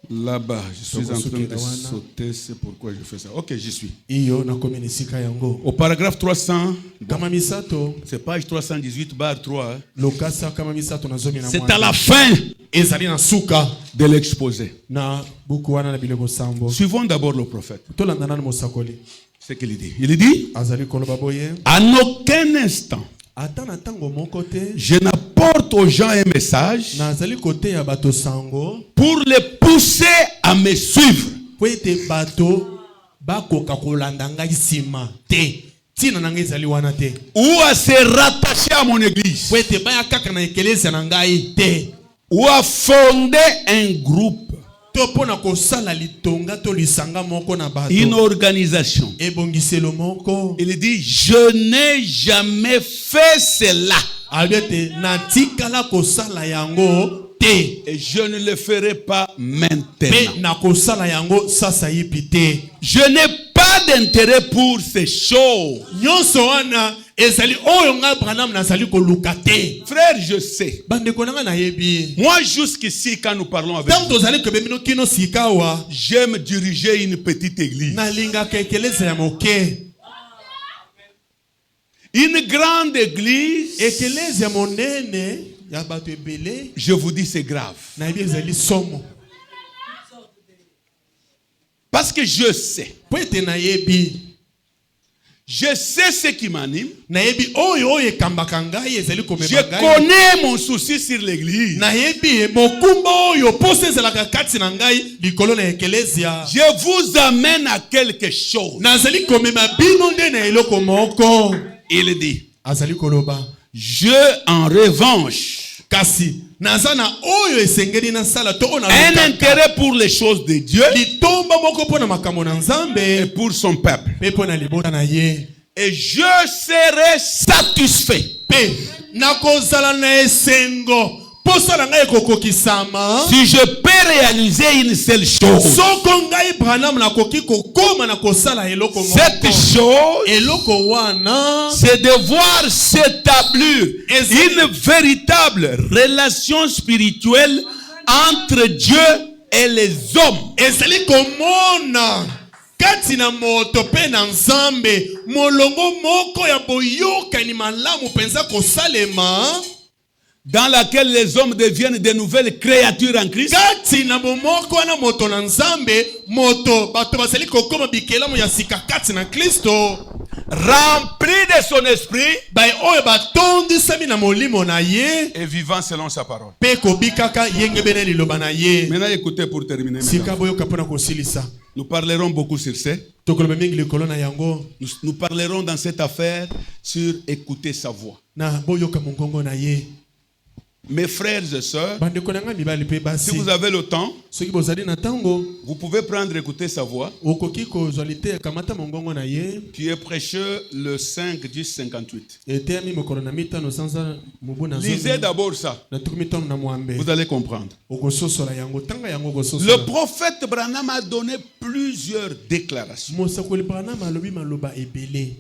là-bas. Je suis en train de Tokosuki sauter. C'est pourquoi je fais ça. Ok, j'y suis. iyo nakomi na esika yango Au paragraphe 300, kama misato c'est page 318 barre 3. Hein. lokasa kama misato na zomi na C'est à la fin ezali na suka de l'exposé. na buku wana na bileko sambo Suivons d'abord le prophète. tolanda nani mosakoli C'est ce qu'il dit. Il dit, azali koloba boye à aucun instant, ata na ntango moko te je n'apporte aux gens un message nazali koteya bato sango pour les pousser à me suivre. po ete bato bakoka kolanda ngai nsima te ntina na ngai ezali wana te Ou à se rattacher à mon église. po ete baya kaka na ekelezia na ngai te Ou à fonder un groupe, to mpo na kosala litonga to lisanga moko na bato une organisation. ebongiselo moko Il dit, je n'ai jamais fait cela. alobi ete natikala kosala yango te Et je ne le ferai pas mpe maintenant. nakosala yango sasa yipi te Je n'ai pas d'intérêt pour ces choses. nyonso wana ezali oyo ngai Branham nazali koluka te Frère, je sais. bandeko na ngai nayebi Moi, jusqu'ici, quand nous parlons avec ntango vous, tozali koyeba bino kino sika awa j'aime diriger une petite église. nalingaka ekeleza ya moke Une grande église, ekeleza ya monene ya bato ebele je vous dis, c'est grave. nayebi ezali somo Parce que je sais. po ete nayebi Je sais ce qui m'anime. nayebi oyo ekambaka ngai ezali Je komema ngai connais mon souci sur l'église. nayebi mokumba oyo posa ezalaka kati na ngai likolo na ekelezia Je vous amène à quelque chose. nazali komema bino nde na eloko moko Il dit, azali koloba je en revanche, kasi naza na oyo esengeli nasala to oyo un nalukaka intérêt pour les choses de Dieu litomba moko mpo na makambo na et nzambe pour son peuple. mpe mpo na libota na ye Et je serai satisfait mpe nakozala na esengo posa na ngai ekokokisama si je peux réaliser une seule chose. soko ngai Branham nakoki kokoma na kosala eloko Cette moko chose, eloko wana c'est de voir s'établir Et une véritable relation spirituelle entre Dieu et les hommes. ezali komona kati na moto mpe na nzambe molongo moko ya boyokani malamu mpenza kosalema dans laquelle les hommes deviennent de nouvelles créatures en Christ, kati na bomoko wana moto na nzambe moto bato basali kokoma bikelamu ya sika kati na Kristo remplis de son esprit bai oyo batondisami na molimo na ye et vivant selon sa parole. pe kobikaka yenge bene liloba na ye. Maintenant, écoutez pour terminer. Sika boyoka mpona kosilisa Nous parlerons beaucoup sur ça. tokoloba mingi likolo na yango Nous parlerons dans cette affaire sur écouter sa voix. na boyoka mongongo na ye. Mes frères et sœurs, Bandeko na nga mibali pe si basi vous avez le temps, soki bozali na ntango vous pouvez prendre et écouter sa voix. okoki kozwa lite kamata mongongo na ye Qui est prêcheur le 5, 10, 58. eteyami mokolo na mitano sanza mobu na Lisez zomi d'abord ça. na tuku mitano na mwambe Vous allez comprendre. okososola yango tanga yango Le okososola. prophète Branham a donné plusieurs déclarations. mosakoli Branham alobi maloba ebele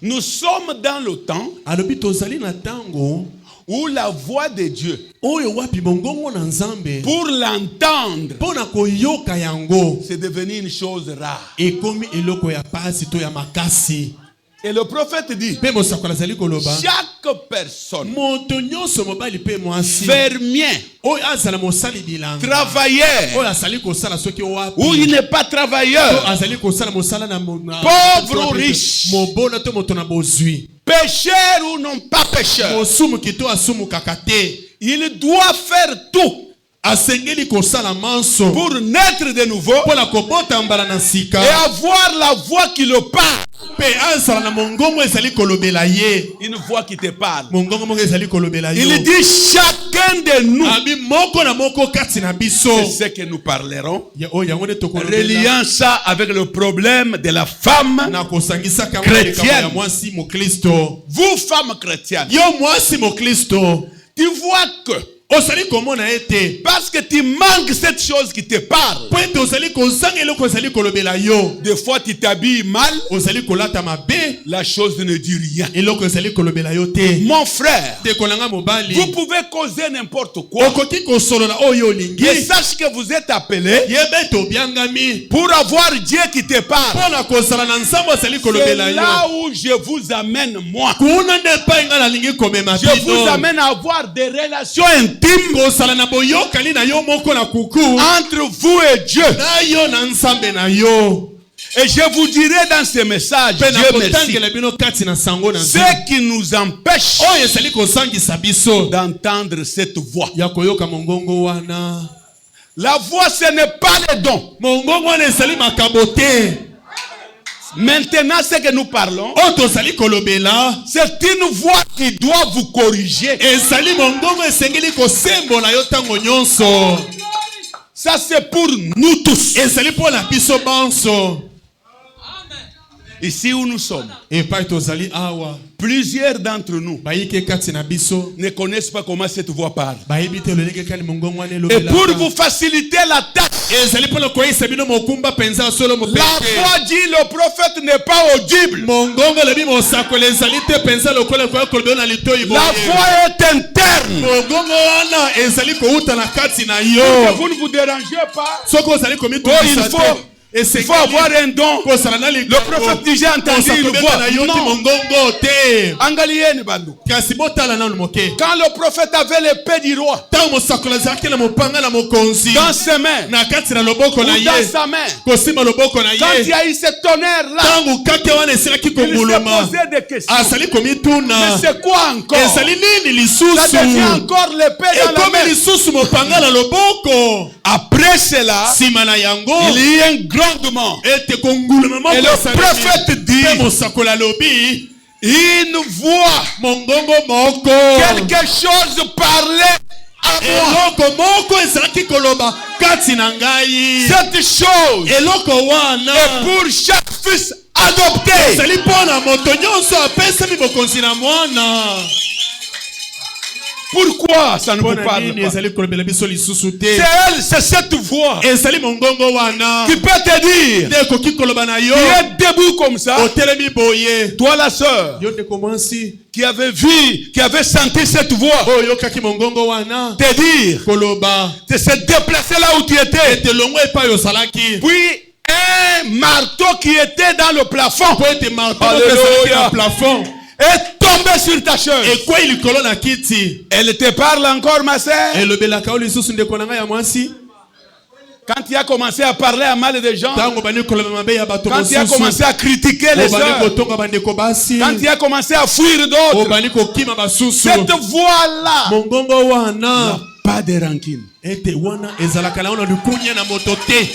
Nous sommes dans le temps alobi tozali na ntango où la voix de Dieu, oyo wapi mongongo na nzambe pour l'entendre, mpo na koyoka yango c'est devenu une chose rare. ekomi eloko ya pasi to ya makasi. Et le prophète dit, Mpe mosakoli azali koloba chaque personne, moto nyonso mobali mpe mwasi fermier, oyo azala mosali bilanga travailleur, oyo azali kosala soki wapi ou il n'est pas to travailleur, azali kosala mosala na Pauvre ou riche. mobona to moto na bozwi pécheur ou non pas pécheur, mosumuki to asumukaka te il doit faire tout asengeli kosala manso pour naître de nouveau mpo na kobota mbala na sika et avoir la voix qui le parle. mpe azala na mongongo ezali kolobela ye Une voix qui te parle. mongongo moko ezali kolobela yo Il dit chacun de nous. abi moko na moko kati na biso C'est ce que nous parlerons. oyo yango nde tokolobela Reliant ça avec le problème de la femme. na kosangisaka yango Chrétienne. likambo ya mwasi moklisto. Vous, femmes chrétiennes, Yo mwasi moklisto tu vois que ozali komona ete parce que tu manques cette chose qui te parle, po ete ozali kozanga eloko ezali kolobela yo des fois tu t'habilles mal, ozali kolata mabe la chose ne dit rien. eloko ezali kolobela yo te. Mon frère, ndeko na nga mobali vous pouvez causer n'importe quoi. okoki kosolola oyo olingi Mais sache que vous êtes appelé yeba ete obiangami pour avoir Dieu qui te parle. mpo na kosala na nzambe azali C'est kolobela là yo où je vous amène moi. kuna nde epai nga nalingi komema Je vous bino amène à avoir des relations intimes kosala na boyokani na yo moko na kuku entre vous et Dieu. na yo na nzambe na yo Et je vous dirai dans ce message, mpe na Dieu merci, kotangela bino kati na sango na nzambe ce qui nous empêche oyo ezali kosangisa biso d'entendre cette voix. ya koyoka mongongo wana. La voix, ce n'est pas le don. mongongo wana ezali makambo te. Maintenant, ce que nous parlons, oyo tozali kolobela c'est une voix qui doit vous corriger. ezali mongongo esengeli kosembola yo ntango nyonso. Ça, c'est pour nous tous. ezali mpo na biso banso. Ici où nous sommes, epai tozali awa plusieurs d'entre nous bayike kati na biso ne connaissent pas comment cette voix parle. bayebi te lolenge kani mongongo wana Et elobelaka. pour vous faciliter la tâche, ezali mpo na koyisa bino mokumba mpenza solo la mopete. voix dit le prophète n'est pas audible. mongongo elobi mosakoli ezali te mpenza lokola ekoya kolobela na litoi La boye. voix est interne. mongongo wana ezali kouta na kati na Que yo. vous ne vous dérangez pas. soki ozali Oh, komitungisa il faut avoir un don. kosala na Le prophète dit j'ai entendu une voix. na yo ti Non. mongongo te. Angalienne, Bandou. kasi botala nanu moke Quand le prophète avait l'épée du roi ntango mosakoli azalaki na mopanga na mokonzi dans ses mains, na kati na loboko na ou dans ye sa main, kosimba loboko na quand il y ye a eu ce tonnerre-là, ntango kake wana esilaki il s'est konguluma posé des questions. azali Mais komituna c'est quoi encore? ezali nini Ça lisusu devient encore l'épée dans la ekomi main. lisusu mopanga na loboko. Après cela, nsima na yango il y a eu un grondement. ete konguluma moko Et le esalemi. prophète dit, mpe mosakoli alobi une voix, mongongo moko quelque chose parlait à moi. eloko moko ezalaki koloba kati na ngai. Cette chose eloko wana est pour chaque fils adopté. ezali mpo na moto nyonso apesami bokonzi na mwana. Pourquoi ça ne vous mpona parle nini pas? ezali kolobela biso lisusu te. C'est elle, c'est cette voix ezali mongongo wana qui peut te dire, nde ekoki koloba na yo tu es debout comme ça, otelemi boye. toi la sœur yo ndeko mwasi qui avait vu, qui avait senti cette voix, oyo oyokaki mongongo wana te dire, koloba de se déplacer là où tu étais. ete longo epai ozalaki Puis un marteau qui était dans le plafond po ete marto Alléluia. ezalaki na plafond est tomber sur ta chaise. ekwei likolo na kiti. Elle te parle encore, ma sœur. elobelaka o lisusu ndeko na ngai ya mwasi. Quand tu as commencé à parler à mal des gens, ntango bandi koloba mabe ya bato quand tu as commencé à critiquer les obandi sœurs, kotonga bandeko basi. quand tu as commencé à fuir d'autres, obandi kokima basusu. cette voix-là mongongo wana n'a pas de rancune. ete wana ezalaka na ona likunya na moto te.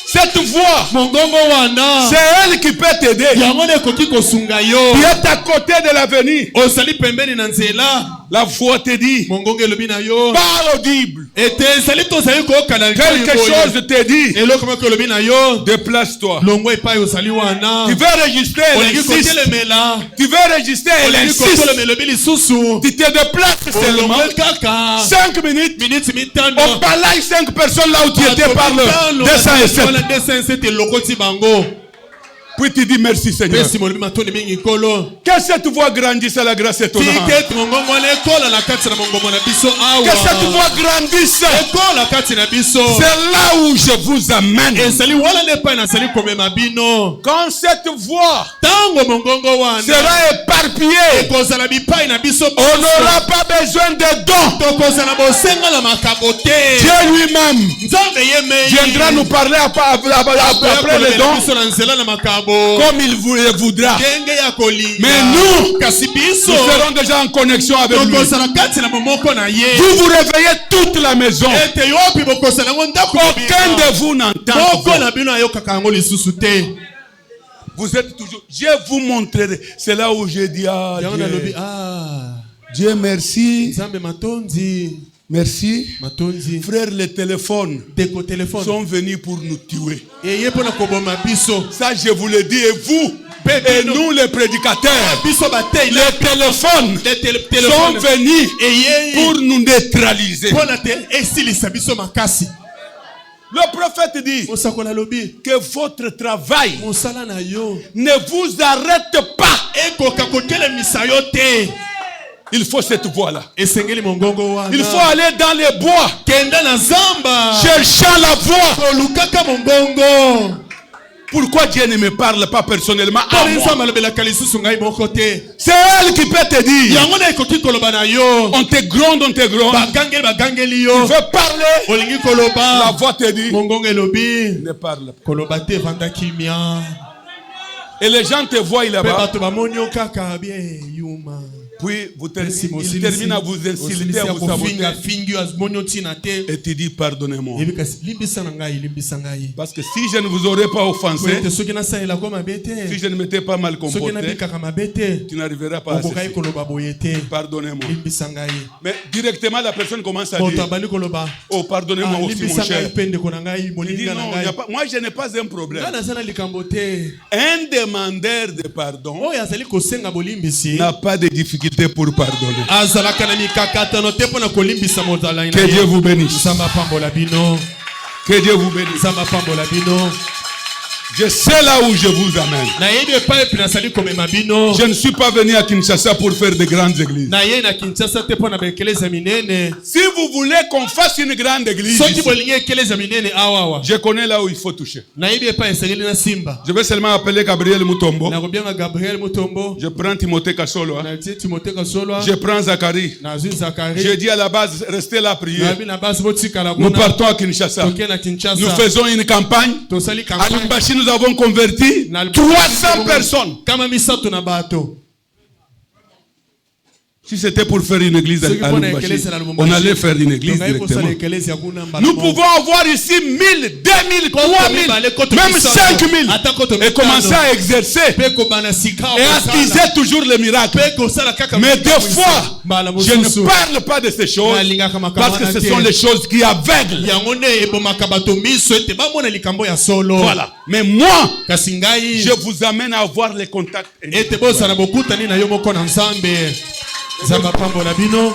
Cette voix, mongongo wana c'est elle qui peut t'aider. yango na ekoki kosunga yo. Tu es à côté de l'avenir. ozali pembeni na nzela. La voix te dit, mongongo elobi na yo parle audible. ete ezali tozali koyoka Quelque chose te dit, eloko moko elobi na yo déplace-toi. longo epai ozali wana. Tu veux enregistrer, elle olingi insiste. kotelemela. Tu veux enregistrer, elle olingi insiste. kotelemela elobi lisusu. Tu te déplaces seulement olongo kaka 5 minutes. miniti mitano. On balaye 5 personnes là où tu étais par le 207. 207 elokoti bango. Puis tu dis merci Seigneur. pesi molobi matoni mingi kolo. Que cette voix grandisse à la grâce étonnante. tike mongongo wana ekola na kati na mongongo na biso Que cette awa. voix grandisse. ekola kati na biso. C'est là où je vous amène. ezali wana nde epai nazali komema bino. Quand cette voix ntango mongongo wana sera éparpillée, ekozala bipai na biso on n'aura pas besoin de dons. tokozala bosenga na makabo te. Dieu lui-même nzambe ye mei viendra nous parler après les dons biso na nzela na makabo comme il voudra. ndenge ya kolinga. Mais nous, kasi biso nous serons déjà en connexion avec lui. tokozala kati na momoko na ye. Vous vous réveillez toute la maison. ete yopi bokosala yango ndako Aucun de vous n'entend. moko na bino ayokaka yango lisusu te. Vous êtes toujours. Je vous montrerai. C'est là où je dis ah yango nalobi Dieu, ah Dieu merci. nzambe matondi Merci. matondi. Frères, les téléphones deko telefone sont venus pour nous tuer. eye mpona koboma biso. Ça, je vous le dis. Et vous, et nous les prédicateurs, biso batei les téléphones sont telefone venus eyei pour nous neutraliser. mpona te esilisa biso makasi. Le prophète dit mosakola lobi que votre travail mosala na yo ne vous arrête pas. ekoka kotelemisa yo te. Il faut cette voix-là. esengeli mongongo wana. Il faut aller dans les bois, kenda na zamba cherchant la voix. kolukaka mongongo. Pourquoi Dieu ne me parle pas personnellement à poni moi? nzambe alobelaka lisusu ngai moko te. C'est elle qui peut te dire. yango na ekoki koloba na yo. On te gronde, on te gronde. bagangeli Tu yo. veux parler, olingi la koloba voix te dit, mongongo elobi ne parle pas. koloba te vanda kimia. Et les gens te voient mpe là-bas. bato bamoni yo kaka bien yuma. Puis Pesi il termine à vous insulter, à vous saboter. fingi azimoni yo ntina te. Et tu dis pardonnez-moi. yebi kasi limbisa na ngai limbisa ngai. Parce que si je ne vous aurais pas offensé, ete soki nasalelako mabe te. si je ne m'étais pas mal soki comporté, nabikaka mabe te. tu n'arriveras pas à okokai ceci. koloba boye te. Pardonnez-moi. limbisa ngai. Mais directement, la personne commence à moto dire, abandi koloba oh, pardonnez-moi aussi, mon limbisa ngai cher. mpe ndeko na ngai Il dit moninga na non, il y a ngai. pas, moi je n'ai pas un problème. nga naza na likambo te. Un demandeur de pardon oyo azali kosenga bolimbisi n'a pas de difficulté pour pardonner. azalaka na mikakatano te mpona kolimbisa mozalai na Que Dieu ye. vous bénisse. nzambe apambola bino. Que Dieu vous bénisse. nzambe apambola bino. Je sais là où je vous amène. nayebi epai epi nazali komema bino. Je ne suis pas venu à Kinshasa pour faire de grandes églises. naye na kinshasa te mpo na baekeleza minene. Si vous voulez qu'on fasse une grande église, soki ici, bolingi ekeleza minene awawa je connais là où il faut toucher. nayebi epai esengeli na simba. Je vais seulement appeler Gabriel Mutombo. nakobianga gabriel mutombo. Je prends Timothée Kassolo. natie timote kasolwa. Je prends Zacharie. nazwi Je zakari. dis à la base, restez là, priez. nayebi na basi botikala Nous kuna. partons à Kinshasa. toke na Nous kinshasa. faisons une campagne. tosali À campagne. Lumbashi, nous avons converti 300 personnes. kama misato na bato. Si c'était pour faire une église à Soki mpona Lumbashi, ekeleza na on allait faire une église Tokai kosala directement. ekeleza kuna mbala Nous moko. pouvons avoir ici 1000, 2000, 3000, même 5000 et commencer à exercer Pe kobana sika et okosala. attiser toujours les miracles. Pe kosala kaka Mais makambo des isa. fois, Mbala je mosusu. ne parle pas de ces choses Nalingaka makambo parce que wana ce te. sont les choses qui aveuglent. yango nde ebomaka bato miso ete bamona likambo ya solo. Voilà. Mais moi, kasi ngai je vous amène à avoir les contacts. ete bozala bokutani na yo moko na nzambe. nzambe apambola bino.